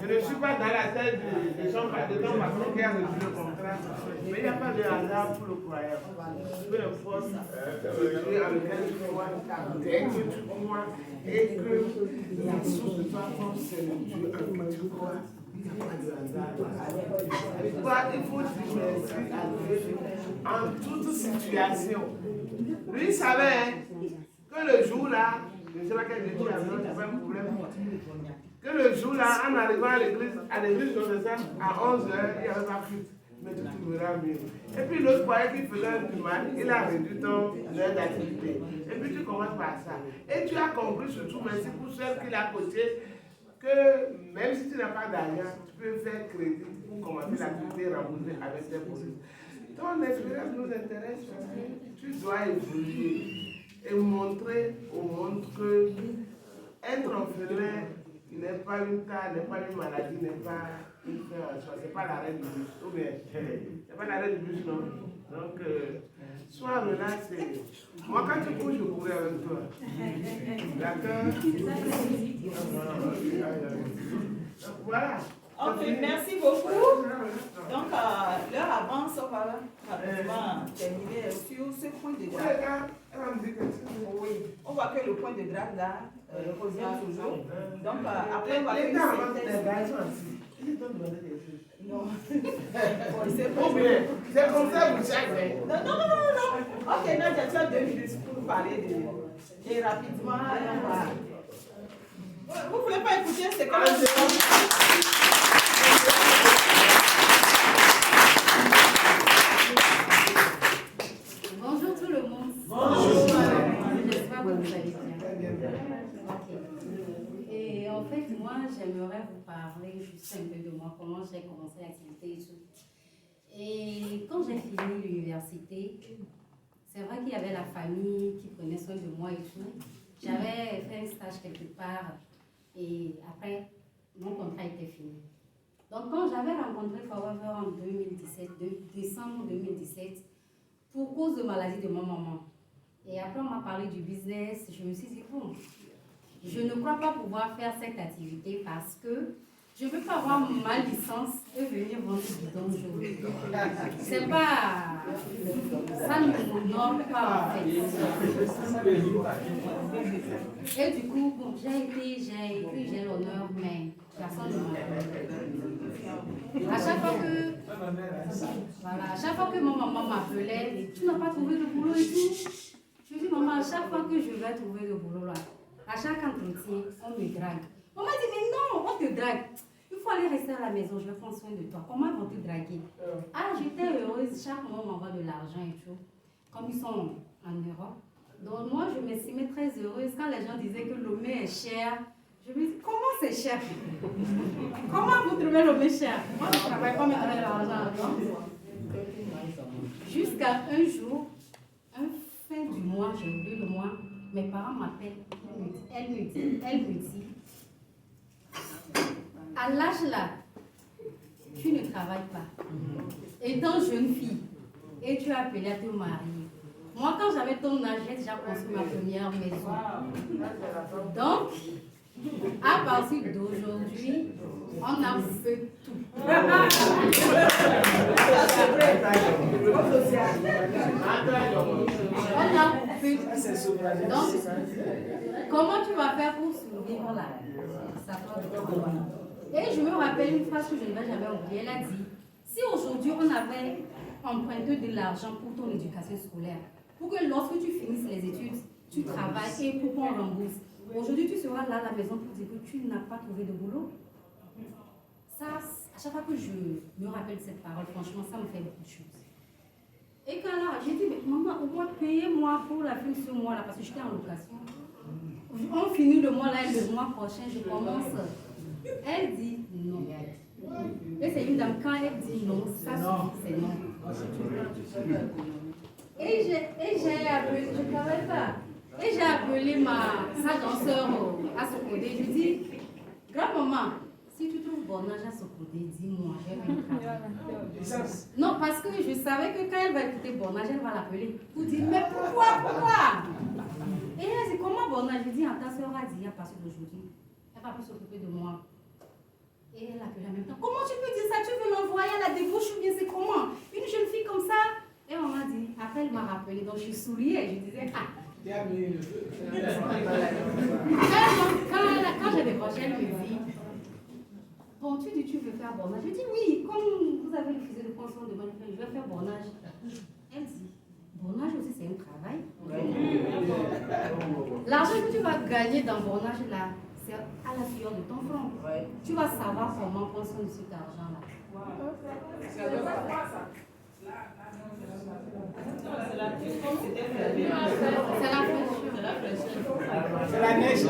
Je ne suis pas dans la tête de son patron qui a reçu le contrat, mais il n'y a pas de hasard pour le croyant. Peu importe le lieu dans lequel tu crois, dès que tu crois et que la source de toi forme, c'est le Dieu en qui tu crois. Il n'y a pas de hasard. Il faut dire merci à Dieu en toute situation. Lui il savait que le jour-là, je ne sais pas quel défi avait, c'est pas un problème. Que le jour-là, en arrivant à l'église de ça, à 11h, il n'y avait pas plus. Mais tu trouveras mieux. Et puis l'autre croyait qu'il faisait du mal, il a réduit ton heure d'activité. Et puis tu commences par ça. Et tu as compris surtout, merci pour ceux qui l'ont coaché, que même si tu n'as pas d'argent, tu peux faire crédit pour commencer l'activité rembourser avec tes produits. Ton expérience nous intéresse parce que tu dois évoluer et montrer au monde que être orphelin n'est pas une cas, n'est pas une maladie, n'est pas une fin en soi, c'est pas l'arrêt du bus. Ou bien, c'est pas l'arrêt du bus, non. Donc, sois relaxé. Moi, quand tu couches, je cours avec toi. D'accord? Voilà. Ok, merci beaucoup. Donc, l'heure avance, on va rapidement terminer sur ce point de grade. Oui, on voit que le point de grade là revient toujours. Donc, après, on va faire une non. C'est comme ça, vous savez. Non. Ok, Nadia, tu as 2 minutes pour nous parler de. Et rapidement, on va. Vous ne voulez pas écouter, c'est quand même. Bonjour tout le monde. Bonjour. J'espère que vous allez bien. Et en fait, moi, j'aimerais vous parler juste un peu de moi, comment j'ai commencé l'activité et tout. Et quand j'ai fini l'université, c'est vrai qu'il y avait la famille qui prenait soin de moi et tout. J'avais fait un stage quelque part et après, mon contrat était fini. Donc, quand j'avais rencontré Forever en 2017, décembre 2017, pour cause de maladie de ma maman. Et après, on m'a parlé du business. Je me suis dit, bon, je ne crois pas pouvoir faire cette activité parce que je ne veux pas avoir ma licence et venir vendre du bidon jaune. C'est pas... Ça ne m'honore pas en fait. Et du coup, bon, j'ai écrit, j'ai l'honneur, mais personne ne m'a. À chaque fois que mon maman m'appelait, tu n'as pas trouvé de boulot et tout. Je dis, maman, à chaque fois que je vais trouver le boulot là, à chaque entretien, on me drague. Maman dit, mais non, on te drague. Il faut aller rester à la maison, je vais prendre soin de toi. Comment ils vont te draguer? Ah, j'étais heureuse, chaque mois on m'envoie de l'argent et tout. Comme ils sont en Europe. Donc moi, je m'estimais très heureuse quand les gens disaient que Lomé est cher. Je me dis, comment c'est cher? Comment vous trouvez Lomé cher? Moi, je ne travaille pas, mais avec l'argent. Jusqu'à un jour, fin du mois, j'ai oublié le mois, mes parents m'appellent, elle me dit, à l'âge là, tu ne travailles pas. Étant jeune fille, et tu as appelé à te marier. Moi, quand j'avais ton âge, j'ai déjà construit ma première maison. Donc, à partir d'aujourd'hui, on a fait tout. On a fait tout. Donc, comment tu vas faire pour survivre là? Ça prend du temps. Et je me rappelle une phrase que je ne vais jamais oublier. Elle a dit, si aujourd'hui on avait emprunter de l'argent pour ton éducation scolaire. Pour que lorsque tu finisses les études, tu travailles et pour qu'on rembourse. Aujourd'hui, tu seras là à la maison pour dire que tu n'as pas trouvé de boulot. Ça, à chaque fois que je me rappelle cette parole, franchement, ça me fait beaucoup de choses. Et quand là, j'ai dit, mais maman, au moins payez-moi pour la fin de ce mois-là, parce que j'étais en location. On finit le mois là, et le mois prochain, je commence. Elle dit non. Et c'est une dame, quand elle dit non, ça suffit, c'est non. Et j'ai appelé, je ne travaille pas. Et j'ai appelé sa danseur à Sokodé. Je lui dis, grand-maman, si tu trouves bornage à Sokodé, dis-moi, je vais travailler. Non, parce que je savais que quand elle va écouter bornage, elle va l'appeler pour dire, mais pourquoi? Et elle a dit, comment bornage? Je dis, ta soeur a dit, à partir d'aujourd'hui, elle va plus s'occuper de moi. Et elle appelle en même temps, comment tu peux dire ça? Tu veux l'envoyer à la débauche ou bien c'est comment? Une jeune fille comme ça? Et on m'a dit, après elle m'a rappelé, donc je souriais, je disais, ah. Quand j'ai décroché, elle me dit, bon, tu dis tu veux faire bornage. Je dis oui, comme vous avez refusé de prendre soin de moi, je vais faire bornage. Elle dit, bornage aussi c'est un travail. L'argent que tu vas gagner dans bornage là, c'est à la sueur de ton front. Tu vas savoir comment prendre soin de cet argent là. C'est la pression. C'est la neige.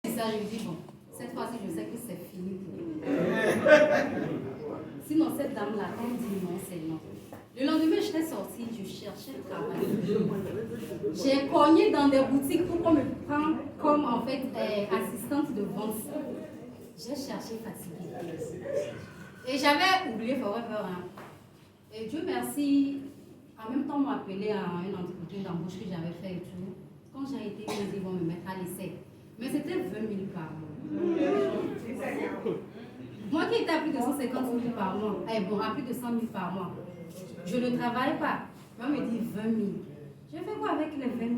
Ça, je me dis, bon, cette fois-ci, je sais que c'est fini. Sinon, cette dame-là, elle dit non, c'est non. Le lendemain, j'étais sortie, je cherchais le travail. J'ai cogné dans des boutiques pour qu'on me prenne comme en fait assistante de vente. J'ai cherché fatiguée. Et j'avais oublié Forever. Et Dieu merci, en même temps, on m'a appelé à un entretien d'embauche que j'avais fait et tout. Quand j'ai été, ils vont me mettre à l'essai. Mais c'était 20 000 par mois. Moi qui étais à plus de 150 000 par mois, bon, à plus de 100 000 par mois, je ne travaille pas. On me dit 20 000. Je fais quoi avec les 20 000?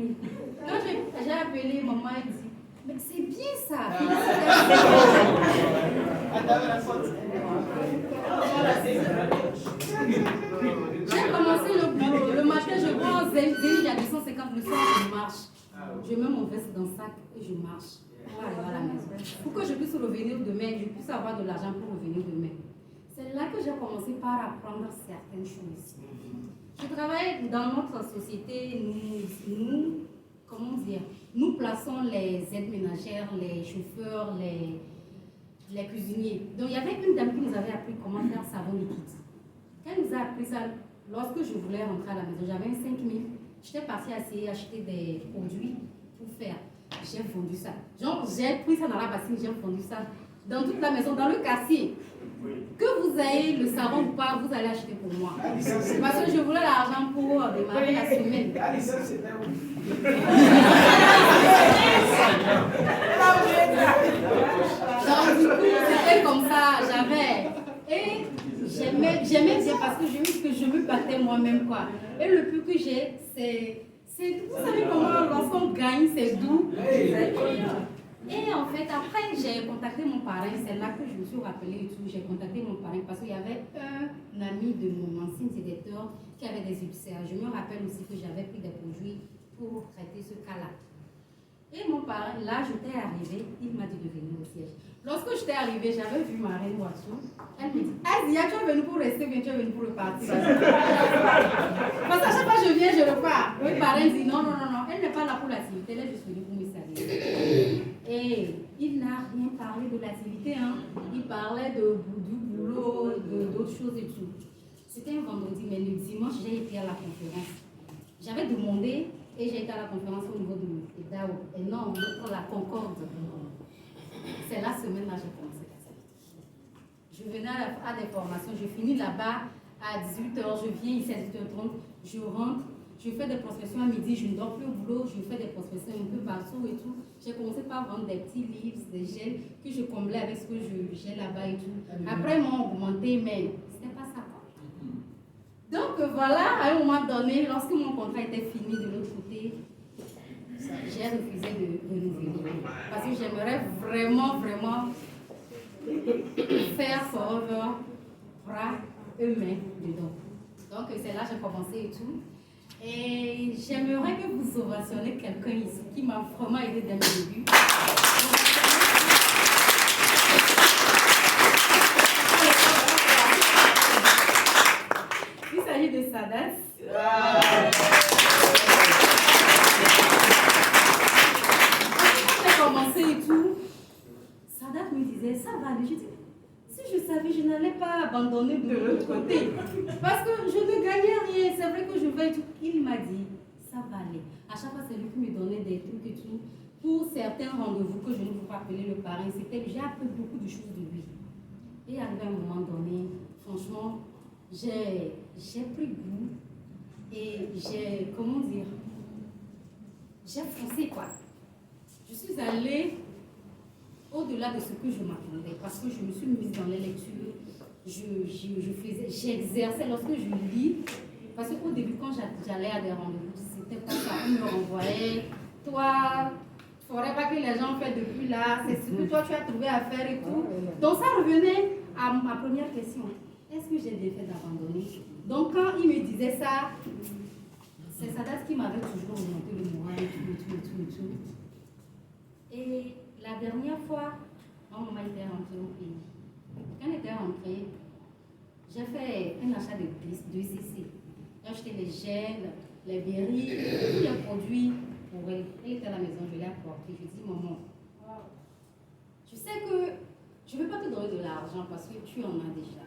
Quand j'ai appelé maman, elle dit, mais c'est bien ça. J'ai commencé le boulot. Le matin, je prends Zélie, il y a 250, le soir, je marche. Je mets mon veste dans le sac et je marche pour arriver à la maison. Pour que je puisse revenir demain, je puisse avoir de l'argent pour revenir demain. C'est là que j'ai commencé par apprendre certaines choses. Je travaille dans notre société, comment dire, nous plaçons les aides ménagères, les chauffeurs, les cuisiniers. Donc il y avait une dame qui nous avait appris comment faire savon liquide. Quand elle nous a appris ça, lorsque je voulais rentrer à la maison, j'avais 5 000. J'étais partie à essayer d'acheter des produits pour faire. J'ai vendu ça. Genre, j'ai pris ça dans la bassine, j'ai vendu ça dans toute la maison, dans le quartier. Que vous ayez le savon ou pas, vous allez acheter pour moi. Parce que je voulais l'argent pour démarrer la semaine. Donc, du coup, c'était comme ça, j'avais. Et j'aimais bien parce que je me dis que je me battais moi-même, quoi. Et le plus que j'ai, c'est. Vous savez comment lorsqu'on gagne, c'est doux. Et en fait, après, j'ai contacté mon parrain. C'est là que je me suis rappelée et tout. J'ai contacté mon parrain parce qu'il y avait un ami de mon ancien directeur qui avait des ulcères. Je me rappelle aussi que j'avais pris des produits pour traiter ce cas-là. Et mon parrain, là, j'étais arrivée, il m'a dit de venir au siège. Lorsque j'étais arrivée, j'avais vu ma reine Watsou. Elle me dit, Azia, tu es venue pour rester, bien, tu es venue pour repartir. Parce qu'à chaque fois que je viens, je repars. Le parrain dit, non, elle n'est pas là pour l'activité, elle est juste venue pour me saluer. Et il n'a rien parlé de l'activité, hein. Il parlait du boulot, d'autres choses et tout. C'était un vendredi, mais le dimanche, j'ai été à la conférence. J'avais demandé, et j'ai été à la conférence au niveau de DAO. Et non, pour la Concorde. C'est la semaine là que j'ai commencé l'activité. Je venais à des formations, je finis là-bas à 18h, je viens ici à 18h30, je rentre, je fais des prospections à midi, je ne dors plus au boulot, je fais des prospections un peu partout et tout. J'ai commencé par vendre des petits livres, des gels que je comblais avec ce que j'ai là-bas et tout. Après, ils m'ont augmenté, mais ce n'était pas ça. Donc voilà, à un moment donné, lorsque mon contrat était fini de l'autre côté, j'ai refusé de renouveler. Parce que j'aimerais vraiment faire Forever bras et mains dedans. Donc c'est là que j'ai commencé et tout. Et j'aimerais que vous ovationnez quelqu'un ici qui m'a vraiment aidé dès le début. Il s'agit de Sadat. Quand j'ai commencé et tout, Sadat me disait, ça va aller. Je dis, si je savais, je n'allais pas abandonner de l'autre côté. Parce que je ne gagnais rien. C'est vrai que je vais et tout. Il m'a dit, ça va aller. À chaque fois, c'est lui qui me donnait des trucs et tout. Pour certains rendez-vous que je ne peux pas appeler le parrain, j'ai appris beaucoup de choses de lui. Et arrivé à un moment donné, franchement, j'ai pris goût et j'ai, comment dire, j'ai foncé quoi. Je suis allée au-delà de ce que je m'attendais parce que je me suis mise dans les lectures, j'exerçais lorsque je lis, parce qu'au début quand j'allais à des rendez-vous, c'était pas ça, on me renvoyait, toi, il ne faudrait pas que les gens fassent depuis là, c'est ce que toi tu as trouvé à faire et tout. Donc ça revenait à ma première question, est-ce que j'ai bien fait d'abandonner? Donc quand il me disait ça, c'est Sadat qui m'avait toujours remonté le moral et tout. Et la dernière fois, quand maman était rentrée au pays, quand elle était rentrée, j'ai fait un achat de CC. J'ai acheté les gels, les berries, tous les produits pour elle. Elle était à la maison, je l'ai apporté. Je dis, maman, tu sais que je ne vais pas te donner de l'argent parce que tu en as déjà.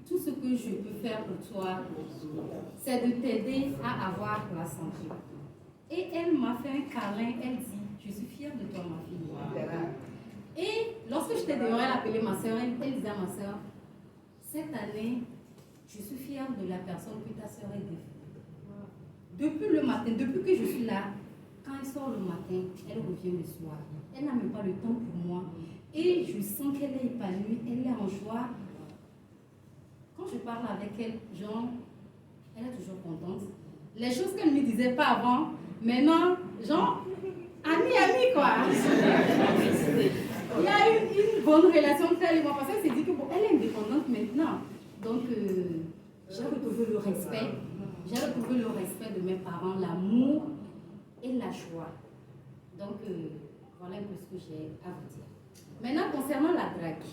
Tout ce que je peux faire pour toi, c'est de t'aider à avoir la santé. Et elle m'a fait un câlin, elle dit, je suis fière de toi, ma fille. Et lorsque j'étais dehors, elle appelait ma soeur, elle disait à ma soeur, cette année, je suis fière de la personne que ta soeur est devenue. Depuis le matin, depuis que je suis là, quand elle sort le matin, elle revient le soir. Elle n'a même pas le temps pour moi. Et je sens qu'elle est épanouie, elle est en joie. Quand je parle avec elle, genre, elle est toujours contente. Les choses qu'elle ne me disait pas avant, maintenant, genre, ami quoi. Il y a une bonne relation entre elle et moi parce qu'elle s'est dit que bon, elle est indépendante maintenant. Donc, j'ai retrouvé le respect. J'ai retrouvé le respect de mes parents, l'amour et la joie. Donc, voilà un peu ce que j'ai à vous dire. Maintenant, concernant la drague,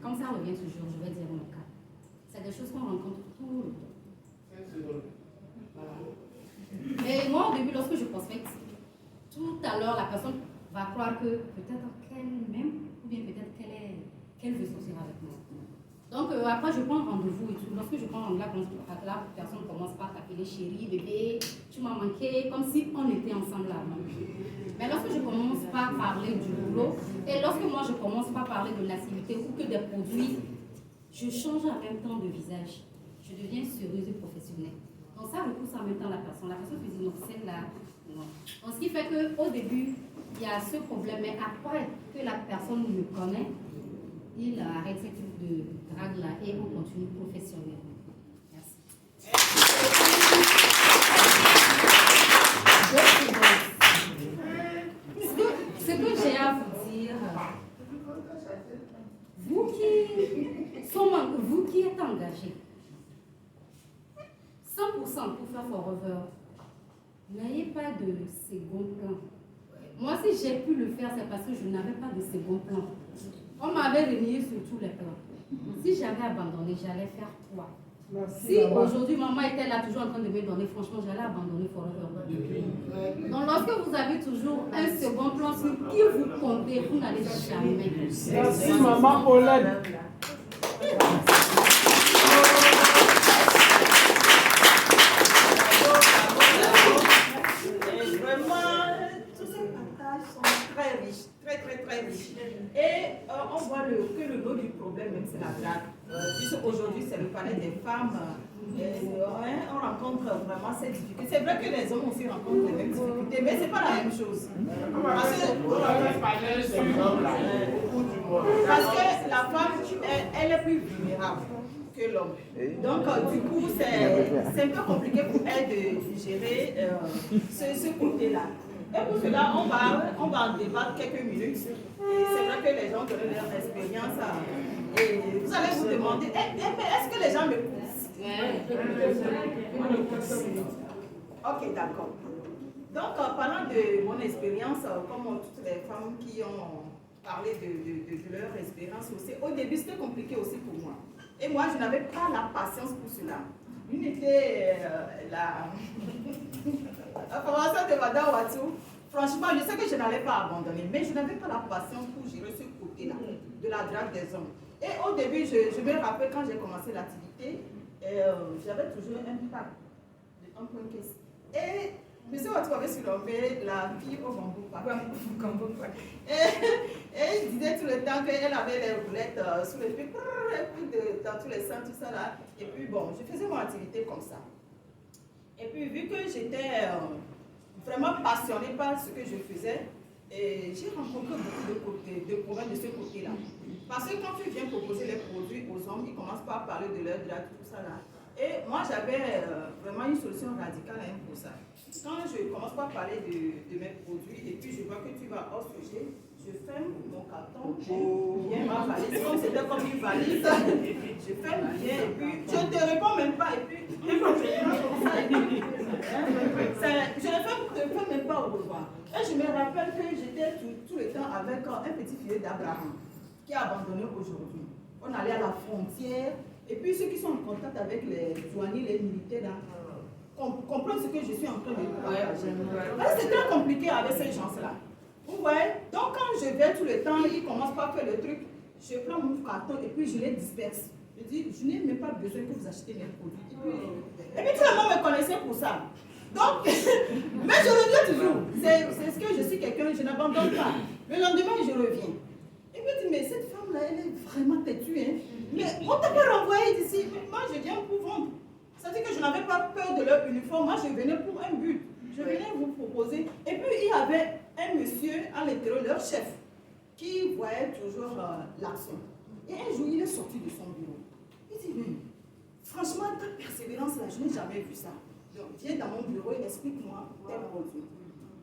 comme ça revient toujours, je vais dire mon cas. C'est des choses qu'on rencontre tout le temps. Et moi, au début, lorsque je prospecte, tout à l'heure, la personne va croire que peut-être qu'elle m'aime ou bien peut-être qu'elle veut sortir avec moi. Donc, après, je prends rendez-vous et tout. Lorsque je prends rendez-vous, la personne commence par t'appeler chérie, bébé, tu m'as manqué, comme si on était ensemble avant. Mais lorsque je commence par parler du boulot, et lorsque moi je commence par parler de l'activité ou que des produits, je change en même temps de visage. Je deviens sérieuse et professionnelle. Donc ça repousse en même temps la personne. La personne se dit non, celle-là, non. Donc ce qui fait qu'au début, il y a ce problème, mais après que la personne me connaît, il arrête ce type de drague-là et on continue professionnellement. Merci. Ce que j'ai à vous dire, vous qui êtes engagés, 100% pour faire Forever, n'ayez pas de second plan. Moi, si j'ai pu le faire, c'est parce que je n'avais pas de second plan. On m'avait renié sur tous les plans. Si j'avais abandonné, j'allais faire quoi? Si aujourd'hui maman était là toujours en train de me donner, franchement, j'allais abandonner Forever. Donc lorsque vous avez toujours un second plan sur qui vous comptez, vous n'allez jamais. Merci maman Paulette. Très riche, très riche. Et on voit que le lot du problème, même c'est la blague. Puisque aujourd'hui, c'est le palais des femmes. On rencontre vraiment ces difficultés. C'est vrai que les hommes aussi rencontrent les mêmes difficultés, mais ce n'est pas la même chose. Parce que la femme, elle est plus vulnérable que que l'homme. Donc, du coup, c'est un peu compliqué pour elle de gérer ce côté-là. Et pour cela, on va en débattre quelques minutes. Et c'est vrai que les gens donnent leur expérience. Et vous allez vous demander, est-ce que les gens me poussent? Ok, d'accord. Donc, parlant de mon expérience, comme toutes les femmes qui ont parlé de leur expérience aussi, au début, c'était compliqué aussi pour moi. Et moi, je n'avais pas la patience pour cela. Une était la formation de Madame Watou. Franchement, je sais que je n'allais pas abandonner, mais je n'avais pas la patience pour gérer ce côté-là, de la drague des hommes. Et au début, je me rappelle quand j'ai commencé l'activité, j'avais toujours un pack de 1 point caisse. Et M. Watou avait surnommé la fille au bambou. Et il disait tout le temps qu'elle avait les roulettes sous les pieds, dans tous les sens, tout ça là. Et puis bon, je faisais mon activité comme ça. Et puis vu que j'étais vraiment passionnée par ce que je faisais, j'ai rencontré beaucoup de problèmes de ce côté-là. Parce que quand tu viens proposer les produits aux hommes, ils commencent par parler de leur drague, tout ça là. Et moi, j'avais vraiment une solution radicale pour ça. Quand je commence par parler de mes produits et puis je vois que tu vas hors sujet, je ferme mon carton, bien ma valise, comme c'était comme une valise, je ferme bien et puis je ne te réponds même pas et puis je ne fais même pas au revoir. Et je me rappelle que j'étais tout le temps avec un petit filet d'Abraham qui a abandonné aujourd'hui. On allait à la frontière et puis ceux qui sont en contact avec les douaniers, les militaires, là, comprendre ce que je suis en train de partager. C'est très compliqué avec ces gens-là. Vous voyez? Donc quand je vais tout le temps, ils commencent par faire le truc, je prends mon carton et puis je les disperse. Je dis, je n'ai même pas besoin que vous achetez mes produits. Et puis tout le monde me connaissait pour ça. Donc, mais je reviens toujours. C'est ce que je suis quelqu'un, je n'abandonne pas. Le lendemain, je reviens. Et puis je dis, mais cette femme-là, elle est vraiment têtue. Hein? Mais on t'a pas renvoyé d'ici. Moi, je viens pour vendre. C'est-à-dire que je n'avais pas peur de leur uniforme. Moi, je venais pour un but. Je venais vous proposer. Et puis, il y avait un monsieur à l'intérieur, leur chef, qui voyait toujours l'action. Et un jour, il est sorti de son bureau. Il dit, mais, franchement, ta persévérance là, je n'ai jamais vu ça. Donc, viens dans mon bureau et explique-moi tel produit.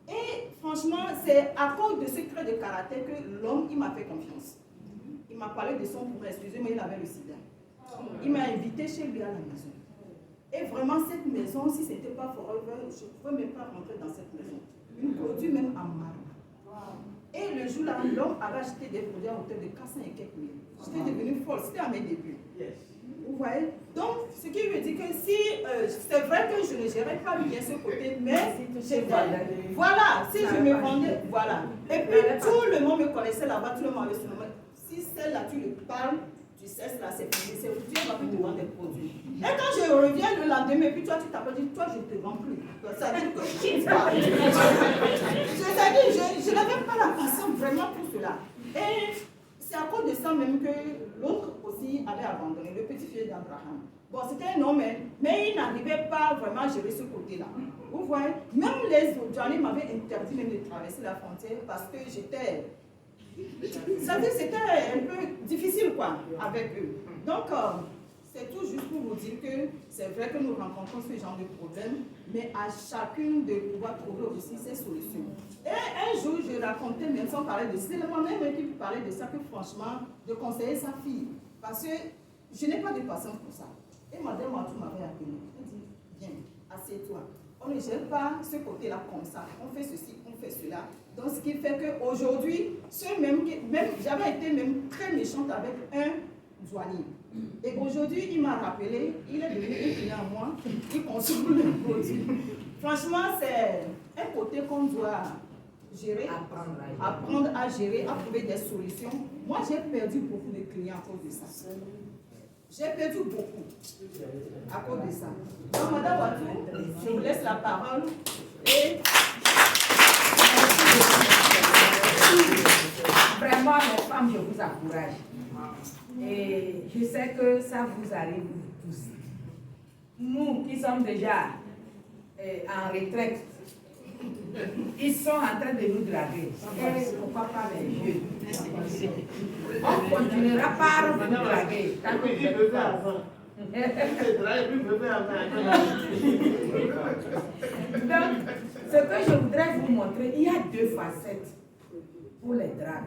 Et franchement, c'est à cause de ce trait de caractère que l'homme, il m'a fait confiance. Il m'a parlé de son problème, excusez-moi, il avait le sida. Il m'a invité chez lui à la maison. Et vraiment, cette maison, si ce n'était pas forever, je ne pouvais même pas rentrer dans cette maison. Une produit même en marbre. Et le jour-là, l'homme avait acheté des produits à hauteur de 400 et quelques mille. J'étais devenue folle, c'était à mes débuts. Vous voyez? Donc, ce qui veut dire que si, c'est vrai que je ne gérais pas bien ce côté, mais voilà, si je me vendais, voilà. Et puis, tout le monde me connaissait là-bas, tout le monde avait son nom. Si celle-là, tu le parles, tu sais, là, c'est fini, c'est où tu vas plus te vendre des produits. Et quand je reviens le lendemain, puis toi, tu t'appelles, dis, toi, je ne te vends plus. Ça veut dire que je n'avais pas la passion vraiment pour cela. Et c'est à cause de ça même que l'autre aussi avait abandonné, le petit fils d'Abraham. Bon, c'était un homme, mais il n'arrivait pas vraiment à gérer ce côté-là. Vous voyez, même les autres m'avaient interdit même de traverser la frontière parce que j'étais... C'était un peu difficile quoi, avec eux. Donc, c'est tout juste pour vous dire que c'est vrai que nous rencontrons ce genre de problème, mais à chacune de pouvoir trouver aussi ses solutions. Et un jour, je racontais, même sans parler de ça, c'est moi-même qui parlait de ça, que franchement, de conseiller sa fille. Parce que je n'ai pas de patience pour ça. Et madame Watou m'avait appelé. Elle dit, viens, assieds-toi. On ne gère pas ce côté-là comme ça. On fait ceci, on fait cela. Donc, ce qui fait qu'aujourd'hui, j'avais été même très méchante avec un douanier. Et aujourd'hui, il m'a rappelé, il est devenu un client à moi, il consomme le produit. Franchement, c'est un côté qu'on doit gérer, apprendre à gérer, à trouver des solutions. Moi, j'ai perdu beaucoup de clients à cause de ça. J'ai perdu beaucoup à cause de ça. Donc, madame Watou, je vous laisse la parole et... Vraiment, les femmes, je vous encourage. Et je sais que ça vous arrive tous. Nous qui sommes déjà en retraite, ils sont en train de nous draguer. Et pourquoi pas les jeunes? On continuera par vous draguer. Donc, ce que je voudrais vous montrer, il y a deux facettes pour les dragues.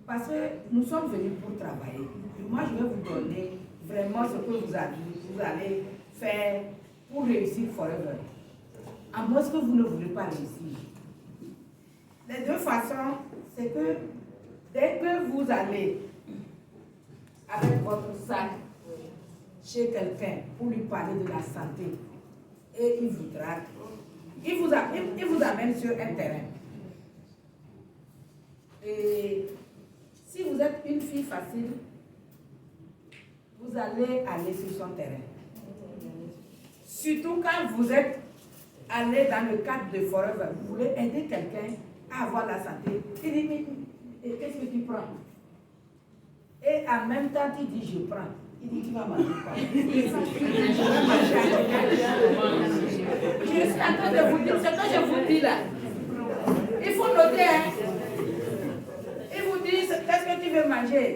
Parce que nous sommes venus pour travailler. Moi, je vais vous donner vraiment ce que vous allez faire pour réussir forever. À moins que vous ne voulez pas réussir. Les deux façons, c'est que dès que vous allez avec votre sac chez quelqu'un pour lui parler de la santé et il vous drague, il vous amène sur un terrain. Et si vous êtes une fille facile, vous allez aller sur son terrain. Surtout quand vous êtes allé dans le cadre de Forever, vous voulez aider quelqu'un à avoir la santé. Il dit, mais qu'est-ce que tu prends? Et en même temps, tu dis, je prends. Il dit, tu vas manger quoi? Je suis en train de vous dire, ce que je vous dis là, il faut noter, hein. Il vous dit, qu'est-ce que tu veux manger?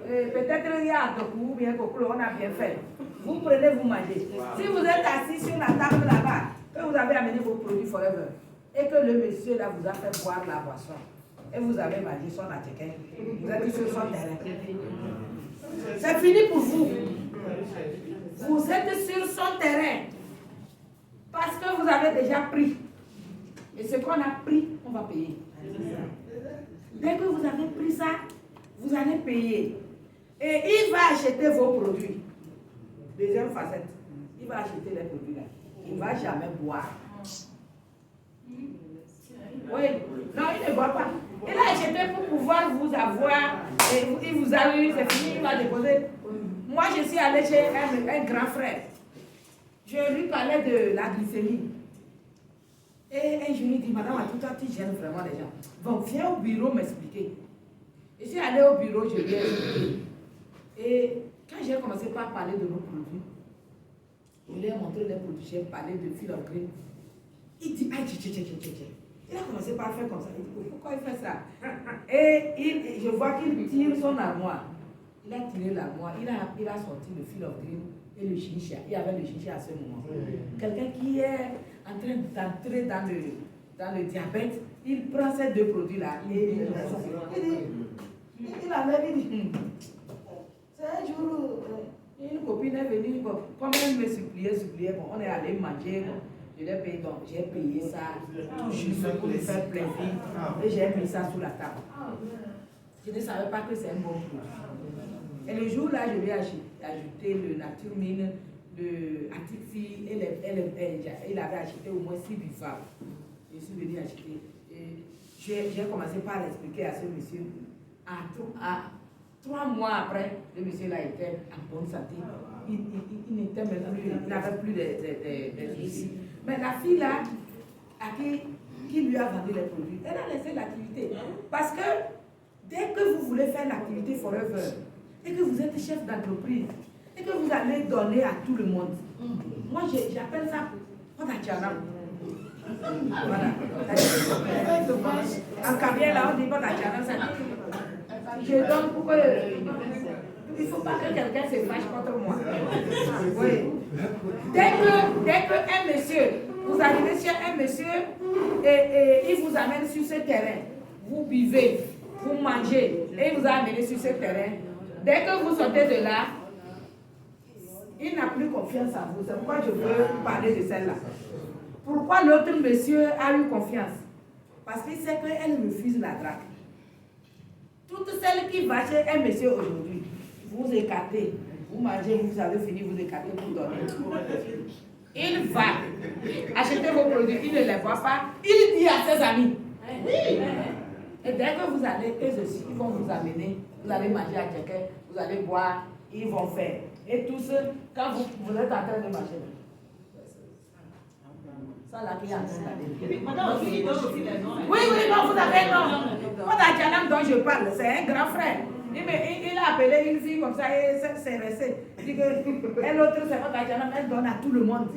Peut-être il y a un ou bien coco, on a bien fait. Vous prenez, vous mangez. Si vous êtes assis sur la table là-bas, que vous avez amené vos produits Forever, et que le monsieur là vous a fait boire la boisson, et vous avez mangé son attiquet, vous êtes sur son terrain. C'est fini pour vous. Vous êtes sur son terrain. Parce que vous avez déjà pris. Et ce qu'on a pris, on va payer. Dès que vous avez pris ça, vous allez payer. Et il va acheter vos produits. Deuxième facette. Il va acheter les produits là. Il ne va jamais boire. Oui. Non, il ne boit pas. Il a acheté pour pouvoir vous avoir. Et il vous a eu, c'est fini, il va déposer. Moi, je suis allée chez un grand frère. Je lui parlais de la glycémie. Et je lui ai dit, madame, à tout temps, tu gênes vraiment les gens. Bon, viens au bureau m'expliquer. Je suis allée au bureau, je lui ai expliqué. Et quand j'ai commencé par parler de nos produits, je lui ai montré les produits, j'ai parlé de Field of Green. Il dit, aïe, il a commencé par faire comme ça. Il dit, pourquoi il fait ça? Et je vois qu'il tire son armoire. Il a tiré l'armoire, il a sorti le Field of Green et le chicha. Il y avait le chicha à ce moment. Quelqu'un qui est en train d'entrer dans le diabète, il prend ces deux produits-là et il enlève, il dit, c'est un jour, une copine est venue, bon, comme elle me suppliait, bon, on est allé manger, bon, je l'ai payé, donc j'ai payé ça, tout juste pour lui faire plaisir, et j'ai mis ça sous la table. Je ne savais pas que c'est un bon produit. Et le jour-là, je lui ai ajouté le Nature Mine, le Artifi, et il avait acheté au moins 6 bifables. Je suis venue acheter. J'ai commencé par l'expliquer à ce monsieur. À 3 mois après, le monsieur là était en bonne santé. Il n'était même plus, il n'avait plus de soucis. Mais la fille là, qui lui a vendu les produits, elle a laissé l'activité. Parce que dès que vous voulez faire l'activité Forever, et que vous êtes chef d'entreprise, et que vous allez donner à tout le monde, moi j'appelle ça Potachanam. Voilà. En Kabyle, là, on dit Potachanam, ça dit, je donne pour que. Il ne faut pas que quelqu'un se fâche contre moi. Oui. Dès que un monsieur, vous arrivez chez un monsieur et il vous amène sur ce terrain, vous buvez, vous mangez, et il vous a amené sur ce terrain, dès que vous sortez de là, il n'a plus confiance en vous. C'est pourquoi je veux parler de celle-là. Pourquoi l'autre monsieur a eu confiance? Parce qu'il sait qu'elle refuse la drague. Toutes celles qui vont chez un monsieur aujourd'hui, vous écartez, vous mangez, vous avez fini, vous écartez, vous donnez. Il va acheter vos produits, il ne les voit pas, il dit à ses amis. Et dès que vous allez, eux aussi, ils vont vous amener, vous allez manger à quelqu'un, vous allez boire, ils vont faire. Et tous ceux, quand vous êtes en train de marcher, ça là qui est en train d'aller. Madame, oui, non, vous avez un nom. Potachanam dont je parle, c'est un grand frère. Il a appelé une fille comme ça et c'est resté. Il dit que l'autre, c'est Potachanam, elle donne à tout le monde.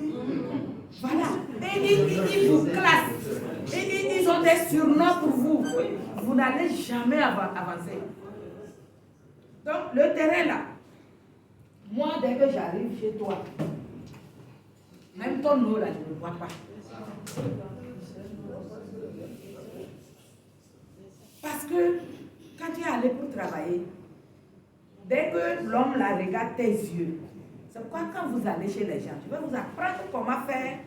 Voilà. Et ils vous classent. Ils ont des surnoms pour vous. Vous n'allez jamais avancer. Donc, le terrain là, Moi, dès que j'arrive chez toi, même ton eau là, je ne bois pas. Parce que quand tu es allé pour travailler, dès que l'homme la regarde tes yeux, c'est pourquoi quand vous allez chez les gens, je vais vous apprendre comment faire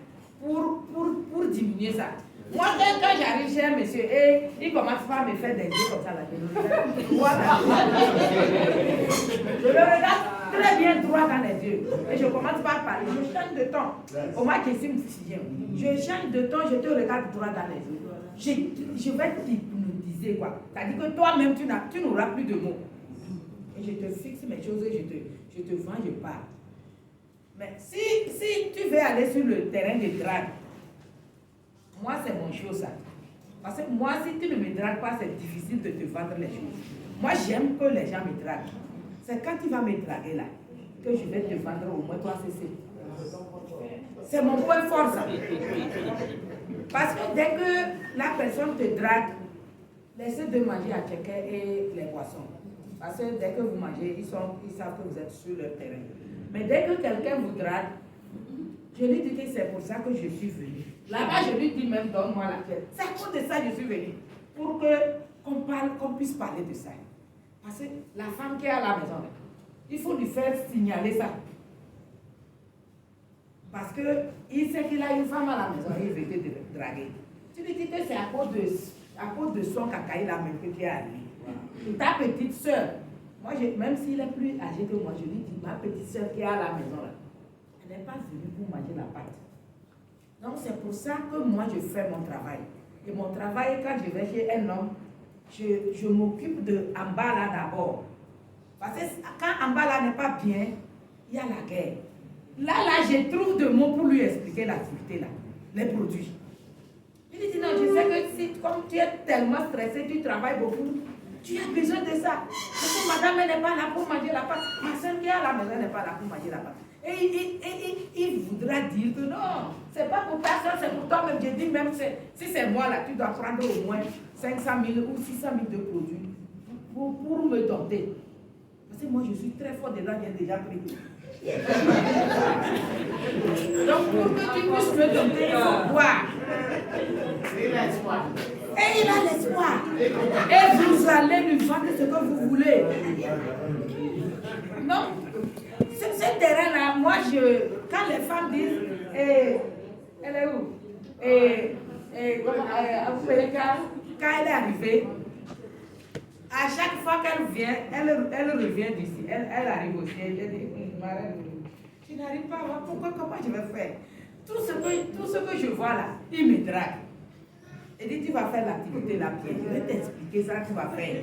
pour diminuer ça. Moi, quand j'arrive chez un monsieur et il commence pas à me faire des yeux comme ça, là, je le regarde très bien droit dans les yeux. Et je commence par parler, je change de ton. Au moins, je change de ton, je te regarde droit dans les yeux. Je vais t'hypnotiser, quoi. C'est-à-dire que toi-même, tu n'auras plus de mots. Et je te fixe mes choses, je te vends, je parle. Mais si tu veux aller sur le terrain de drague, moi, c'est mon chose, ça. Parce que moi, si tu ne me dragues pas, c'est difficile de te vendre les choses. Moi, j'aime que les gens me draguent. C'est quand tu vas me draguer, là, que je vais te vendre au moins 3 CC. C'est mon point fort, ça. Parce que dès que la personne te drague, laissez de manger à chacun et les poissons. Parce que dès que vous mangez, ils savent que vous êtes sur leur terrain. Mais dès que quelqu'un vous drague, je lui dis que c'est pour ça que je suis venue. Là-bas, je lui dis même, donne-moi la pièce. C'est à cause de ça que je suis venue. Pour qu'on puisse parler de ça. Parce que la femme qui est à la maison, il faut lui faire signaler ça. Parce qu'il sait qu'il a une femme à la maison, il veut te draguer. Tu lui dis que c'est à cause de son cacaï là même que tu es arrivé. Et ta petite soeur, moi, même s'il est plus âgé que moi, je lui dis, ma petite soeur qui est à la maison là, elle n'est pas venue pour manger la pâte. Donc c'est pour ça que moi je fais mon travail. Et mon travail, quand je vais chez un homme, je m'occupe de en bas là d'abord. Parce que quand en bas là n'est pas bien, il y a la guerre. Là, je trouve de mots pour lui expliquer l'activité là, les produits. Il lui dit non, je sais que si, comme tu es tellement stressé, tu travailles beaucoup, tu as besoin de ça. Parce que madame elle n'est pas là pour manger la pâte. Ma soeur qui est à la maison n'est pas là pour manger la pâte. Et il voudra dire que non, c'est pas pour ta soeur, c'est pour toi-même. Je dis même, si c'est moi là, tu dois prendre au moins 500 000 ou 600 000 de produits pour me dompter. Parce que moi je suis très fort dedans, j'ai déjà pris. Donc pour que tu puisses me dompter, il faut boire. Il a l'espoir. Et il a l'espoir. Et vous allez lui vendre ce que vous voulez. Non, ce terrain-là, moi, quand les femmes disent, elle est où? Quand elle est arrivée, à chaque fois qu'elle vient, elle revient d'ici. Elle arrive au siège, elle dit, je n'arrive pas à voir comment je vais faire. Tout ce que je vois là, il me drague. Il dit, tu vas faire l'activité là, Pierre. Je vais t'expliquer ça, tu vas faire.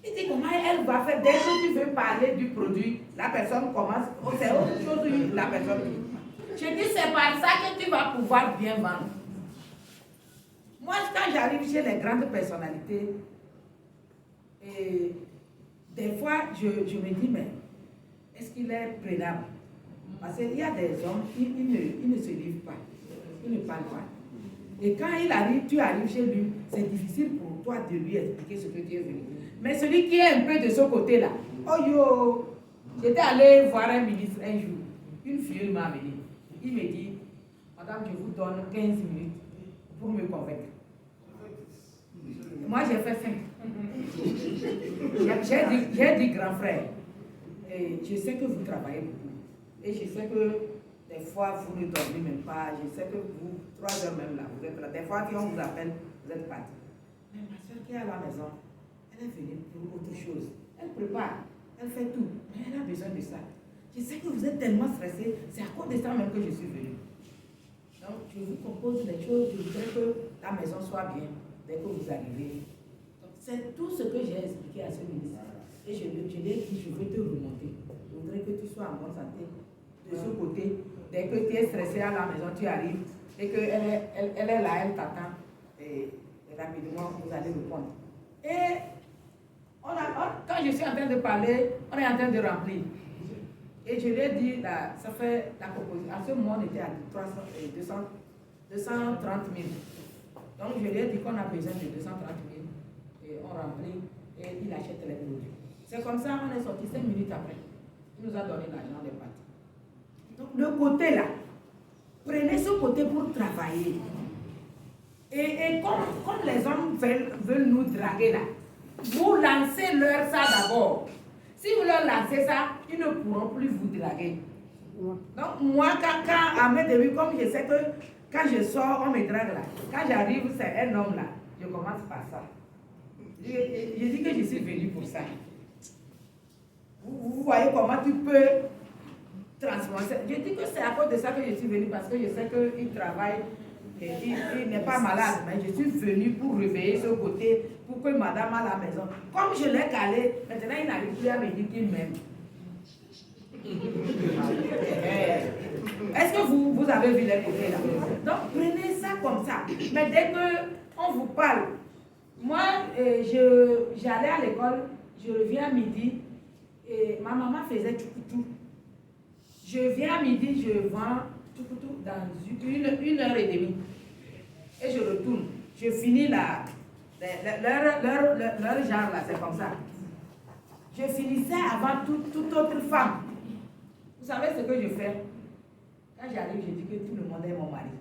Il dit, comment elle va faire? Dès que tu veux parler du produit, la personne commence. C'est autre chose que la personne dit. Je dis, c'est par ça que tu vas pouvoir bien vendre. Moi, quand j'arrive chez les grandes personnalités, et des fois, je me dis, mais est-ce qu'il est prénable? Parce qu'il y a des hommes, ils ne se livrent pas. Ils ne parlent pas. Et quand tu arrives chez lui, c'est difficile pour toi de lui expliquer ce que tu es venu. Mais celui qui est un peu de ce côté-là, oh yo, j'étais allé voir un ministre un jour. Une fille m'a amené. Il me dit, madame, je vous donne 15 minutes pour me convaincre. Moi, j'ai fait 5. J'ai dit, grand frère, je sais que vous travaillez beaucoup. Et je sais que des fois, vous ne dormez même pas. Je sais que vous, 3 heures même là, vous êtes là. Des fois, quand on vous appelle, vous êtes parti. Mais ma soeur qui est à la maison, elle est venue pour autre chose. Elle prépare, elle fait tout. Mais elle a besoin de ça. Je sais que vous êtes tellement stressé. C'est à cause de ça même que je suis venue. Donc, je vous propose des choses. Je voudrais que la maison soit bien dès que vous arrivez. Donc, c'est tout ce que j'ai expliqué à ce ministre. Et je lui ai dit, je veux te remonter. Je voudrais que tu sois en bonne santé. De ce côté, dès que tu es stressé à la maison, tu arrives et qu'elle est là, elle t'attend et rapidement vous allez répondre. Et quand je suis en train de parler, on est en train de remplir. Et je lui ai dit, là, ça fait la proposition. À ce moment, on était à 230 000. Donc je lui ai dit qu'on a besoin de 230 000 et on remplit et il achète les produits. C'est comme ça, on est sorti 5 minutes après. Il nous a donné l'argent des partis. Donc, le côté là, prenez ce côté pour travailler. Et comme les hommes veulent nous draguer là, vous lancez leur ça d'abord. Si vous leur lancez ça, ils ne pourront plus vous draguer. Donc, moi, quand à mes débuts, comme je sais que quand je sors, on me drague là. Quand j'arrive, c'est un homme là. Je commence par ça. Je dis que je suis venu pour ça. Vous voyez comment tu peux transformer. Je dis que c'est à cause de ça que je suis venu, parce que je sais qu'il travaille, et il n'est pas malade, mais je suis venu pour réveiller ce côté, pour que madame à la maison. Comme je l'ai calé, maintenant il n'arrive plus à me dire qu'il m'aime. Est-ce que vous avez vu les côtés là? Donc prenez ça comme ça. Mais dès qu'on vous parle, moi j'allais à l'école, je reviens à midi, et ma maman faisait tout. Je viens à midi, je vends tout dans une heure et demie. Et je retourne. Je finis leur genre là, c'est comme ça. Je finissais avant toute autre femme. Vous savez ce que je fais? Quand j'arrive, je dis que tout le monde est mon mari.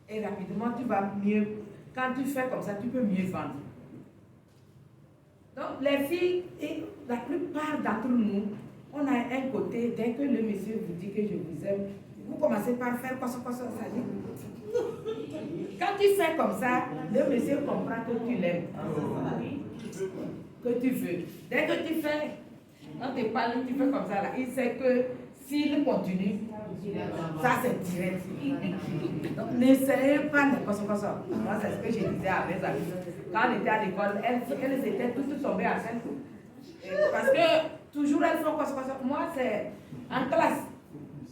Et rapidement, tu vas mieux. Quand tu fais comme ça, tu peux mieux vendre. Donc, les filles, et la plupart d'entre nous, on a un côté, dès que le monsieur vous dit que je vous aime, vous commencez par faire quoi ça dit. Quand tu fais comme ça, le monsieur comprend que tu l'aimes, que tu veux. Dès que tu fais, quand tu parles, tu fais comme ça là, il sait que s'il continue, ça c'est direct. Donc n'essayez pas de quoi ça. Moi c'est ce que je disais à mes amis. Quand on était à l'école, elles étaient toutes tombées à scène. Parce que toujours elles font quoi ça. Moi c'est en classe.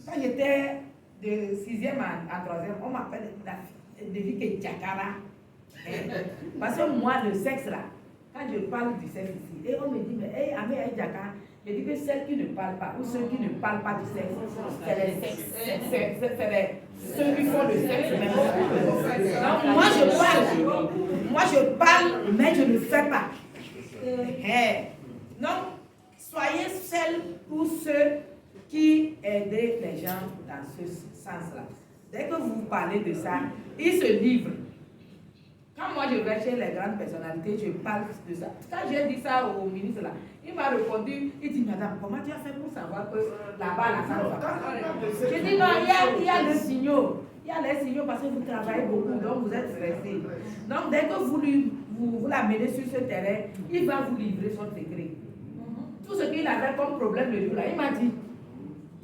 Quand j'étais de 6e à 3e, on m'appelle de vie que Djakara. Parce que moi le sexe là, quand je parle du sexe ici, et on me dit, mais hey, Amé Djakara, je dis que celles qui ne parlent pas, ou ceux qui ne parlent pas du sexe, c'est les sexes. C'est ceux qui font le sexe même. Donc moi je parle, mais je ne fais pas. Donc, soyez celles ou ceux qui aident les gens dans ce sens-là. Dès que vous parlez de ça, ils se livrent. Quand moi je vais chez les grandes personnalités, je parle de ça. Quand j'ai dit ça au ministre là, il m'a répondu, il dit, madame, comment tu as fait pour savoir que là-bas, là, ça ne va pas? Je dis, non, il y a les signaux. Il y a les signaux parce que vous travaillez beaucoup, donc vous êtes stressé. Donc, dès que vous l'amenez sur ce terrain, il va vous livrer son secret. Tout ce qu'il avait comme problème le jour-là, il m'a dit,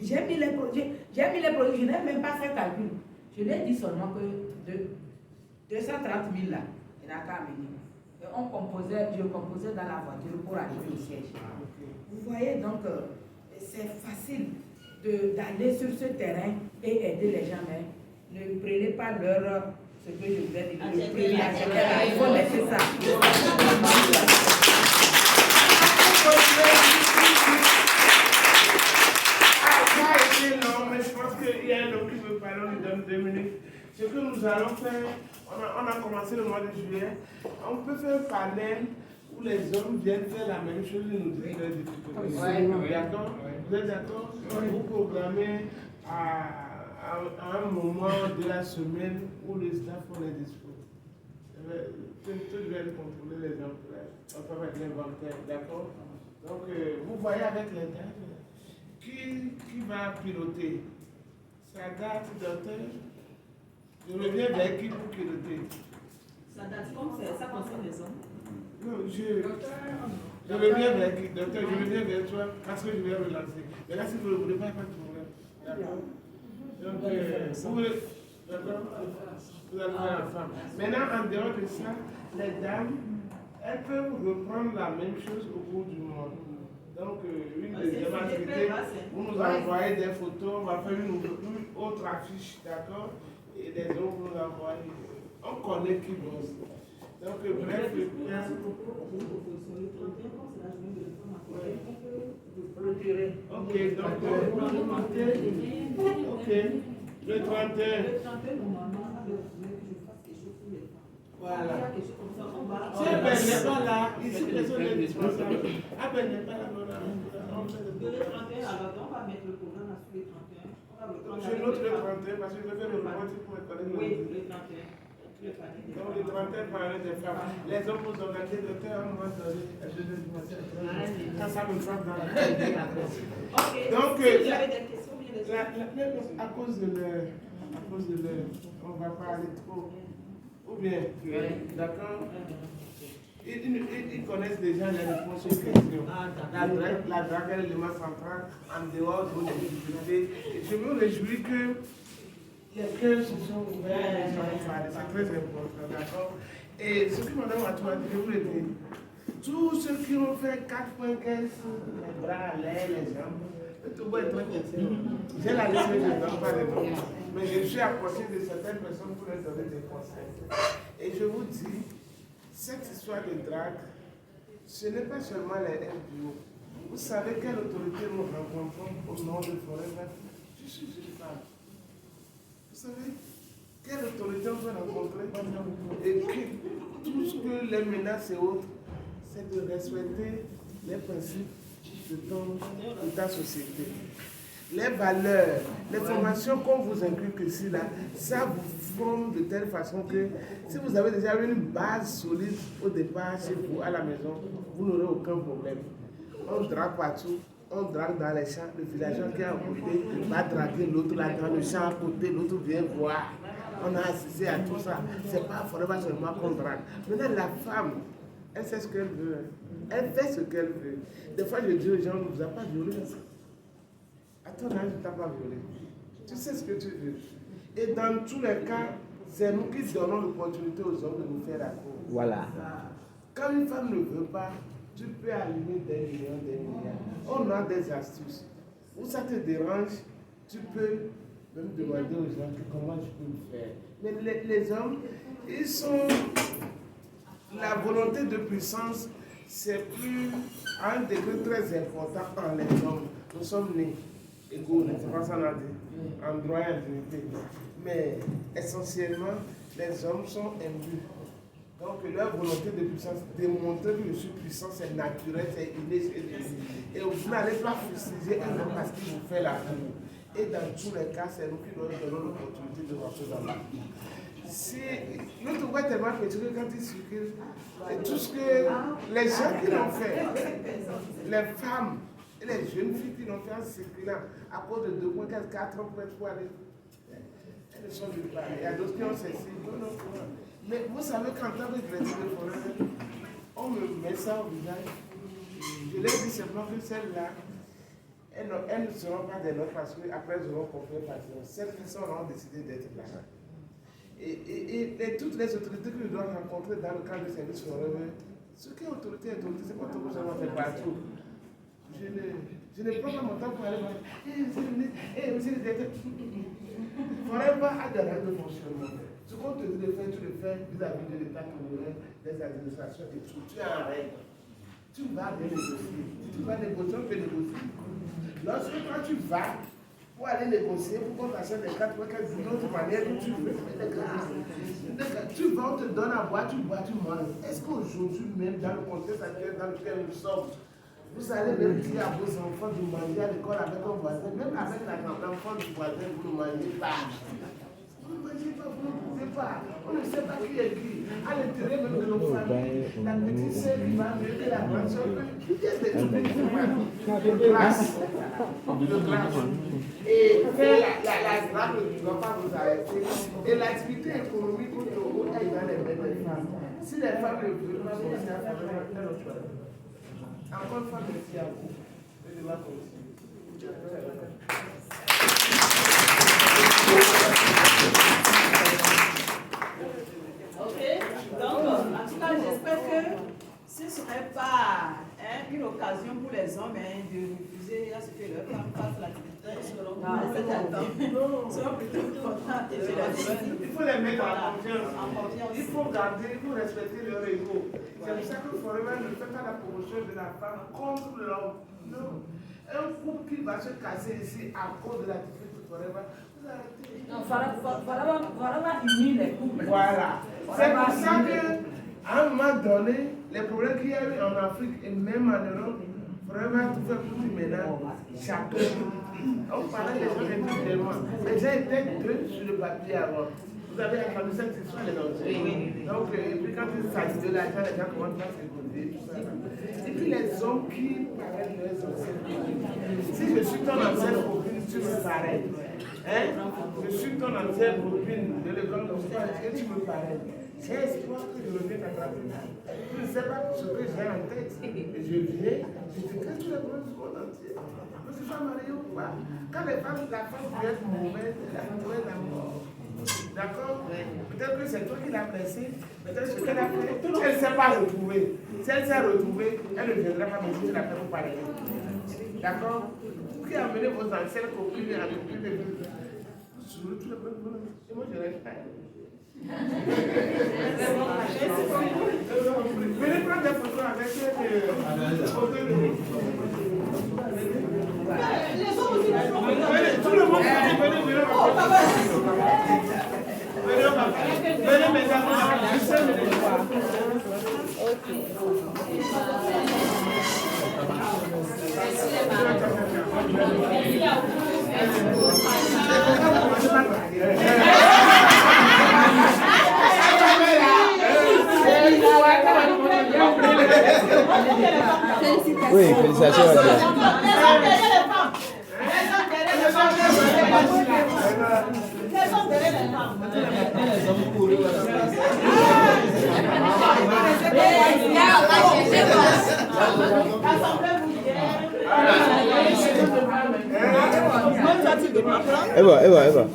j'ai mis les produits, je n'ai même pas fait calcul. Je lui ai dit seulement que 230 000 là, il n'a qu'à amener. Et je composais dans la voiture pour arriver au siège. Vous voyez donc, c'est facile d'aller sur ce terrain et aider les gens, mais ne prenez pas ce que je vous ai dit. Il faut laisser ça. Non, mais je pense qu'il y a un homme qui veut parler, on lui donne 2 minutes. Ce que nous allons faire, on a commencé le mois de juillet, on peut faire un panel où les hommes viennent faire la même chose et nous disent leurs difficultés. D'accord? Vous êtes d'accord? Vous programmez à un moment de la semaine où les staff ont les dispo. Je vais contrôler les emplois, on peut mettre l'inventaire, d'accord? Donc, vous voyez avec les dates, qui va piloter? Ça date d'auteur? Je reviens vers qui pour piloter? Ça date comme ça concerne les hommes? Non, je reviens vers qui? Docteur, je reviens vers toi parce que je vais relancer. Mais là, si vous ne voulez pas, pas de problème. D'accord? Donc, vous voulez. D'accord? Vous allez faire la femme. Maintenant, en dehors de ça, les dames, elles peuvent reprendre la même chose au bout du mois. Donc, une deuxième activité, vous nous envoyez des photos, on va faire une autre affiche, d'accord? Et les autres nous envoient. On connaît qui bosse. Donc, bref, ok, donc, ok, le 31. Voilà. Si elle n'est pas là, ici, personne n'est dispensable. Ah ben, n'est pas là, fait le Le programme. 31, alors on va mettre le programme sur le 31. On va le prendre Je avec note le le 31 parce que je vais le remonter pour être connaître. Oui, le 31. Donc le 31 parlait des femmes. Les hommes vous organiser le temps à un moment donné. Je vais vous montrer. Quand ça me frappe dans la tête. Ok. Donc, si vous avez des questions, bien les à cause de l'heure, on ne va pas aller trop. Ou bien, d'accord? Ils connaissent déjà les réponses aux questions. La drague est l'élément central en dehors de vos difficultés. Et je me réjouis que les cœurs se sont ouverts, les gens ont parlé. C'est très important, d'accord? Et ce que Madame Matou a dit, je vous le dis, tous ceux qui ont fait 4.15, les bras, les jambes, tout va être très content. J'ai la liste, je ne donne pas les noms. Mais je suis approché de certaines personnes pour leur donner des conseils. Et je vous dis, cette histoire de drague, ce n'est pas seulement les FBO. Vous savez quelle autorité nous rencontrons au nom de Forever? Je suis une femme. Vous savez quelle autorité on peut rencontrer? Et que tout ce que les menaces et autres, c'est de respecter les principes de ta société. Les valeurs, les formations qu'on vous inculque ici, là, ça vous forme de telle façon que si vous avez déjà une base solide au départ chez vous, à la maison, vous n'aurez aucun problème. On drague partout, on drague dans les champs, le villageois qui est à côté va draguer l'autre là dans le champ à côté, l'autre vient voir. On a assisté à tout ça. C'est pas forcément seulement qu'on drague. Maintenant, la femme, elle sait ce qu'elle veut. Elle fait ce qu'elle veut. Des fois, je dis aux gens, on ne vous a pas violé. À ton âge, tu ne t'as pas violé. Tu sais ce que tu veux. Et dans tous les cas, c'est nous qui donnons l'opportunité aux hommes de nous faire la cour. Voilà. Quand une femme ne veut pas, tu peux allumer des milliards. On a des astuces. Où ça te dérange, tu peux même demander aux gens comment je peux le faire. Mais les hommes, ils sont... La volonté de puissance, c'est plus un degré très important en les hommes. Nous sommes nés égaux, c'est pas ça qu'on a dit, en droit et en dignité. Mais essentiellement, les hommes sont imbus. Donc leur volonté de puissance, démontrer que je suis puissant, c'est naturel, c'est inné, c'est inné. Et vous n'allez pas fustiger un homme parce qu'il vous fait la cour. Et dans tous les cas, c'est nous qui nous donnons l'opportunité de rentrer dans la cour. Si notre voix est tellement petit que quand il circule, et tout ce que les gens qui l'ont fait, les femmes et les jeunes filles qui l'ont fait en circulant à cause de 2.4 ans pour aller, elles ne sont nulle part. Il y a d'autres qui ont cessé. Non. Mais vous savez qu'en tant que chrétien de Forever, on me met ça au visage. Je leur dis simplement que celles-là, elles ne seront pas des nôtres parce qu'après elles auront compris parce que celles qui sont là ont décidé d'être là. Et toutes les autorités que nous devons rencontrer dans le cadre du service Forever, ce qui est autorité, c'est pas tout que ça va faire partout. Je ne prends pas mon temps pour aller voir. Forever a des règles de fonctionnement. Ce qu'on te dit de faire, tu le fais vis-à-vis de l'État congolais, des administrations et tout. Tu es en règle. Tu vas bien négocier. Si tu vas négocier, on peut négocier. Lorsque quand tu vas pour aller négocier, pour qu'on t'achète des cartes, d'une autre manière que tu veux, tu vas, on te donne à boire, tu bois, tu manges. Est-ce qu'aujourd'hui, même dans le contexte actuel dans lequel nous sommes, vous allez même dire à vos enfants de manger à l'école avec un voisin, même avec l'enfant du voisin, vous ne mangez pas. Vous ne mangez pas, vous ne pouvez pas. On ne sait pas qui est qui. À l'intérieur même de nos familles, la petite sœur qui va mieux que la grande sœur, qu'est-ce que tu veux de grâce. Et la grâce ne doit pas vous arrêter. Et l'activité économique au Togo est dans les mains des femmes. Si les femmes ne veulent pas bosser à faire un autre choix. Encore une fois, merci à vous. Le débat continue. Ok, donc en tout cas, j'espère que ce ne serait pas une occasion pour les hommes de refuser à ce que leurs femmes fassent l'activité. Ils seront plutôt contents de faire l'activité. Il faut les mettre en confiance. Il faut garder, il faut respecter leur ego. C'est pour ça que Forever ne fait pas la promotion de la femme contre l'homme. Non. Un couple qui va se casser ici à cause de l'activité de Forever, vous arrêtez. Non, Forever unit les couples. Voilà. C'est pour ça qu'à un moment donné, les problèmes qu'il y a eu en Afrique et même en Europe, Vraiment, tout fait pour dire maintenant, chacun. On parlait des gens individuellement. Les gens étaient deux sur le papier avant. Vous avez entendu cette histoire, les anciens. Donc, et puis quand il s'agit de l'argent, les gens commencent à se poser, tout ça. Et puis les hommes qui paraissent leurs anciennes copines. Si je suis ton ancienne copine, tu me parais. Hein? Je suis ton ancienne copine de l'école comme ça, est-ce que tu me parais? J'ai espoir que je revienne t'attraper. Je ne sais pas ce que j'ai en tête. Et je viens, je dis, qu'est-ce que tu as besoin du monde entier? Je ne suis pas mariée ou quoi? Quand la femme peut être mauvaise, elle a trouvé la mort. D'accord? Peut-être que c'est toi qui l'as blessée. Peut-être ce qu'elle a fait, elle ne s'est pas retrouvée. Si elle s'est retrouvée, elle ne viendra pas me dire que tu l'as fait pour pareil. D'accord? Qui a amené vos anciennes copines à l'esprit de Dieu? Sur tout le monde, et moi je reste pas. Venez prendre des photos avec tout le monde, venez. Venez, mesdames, Oui, félicitations à toi. Eva.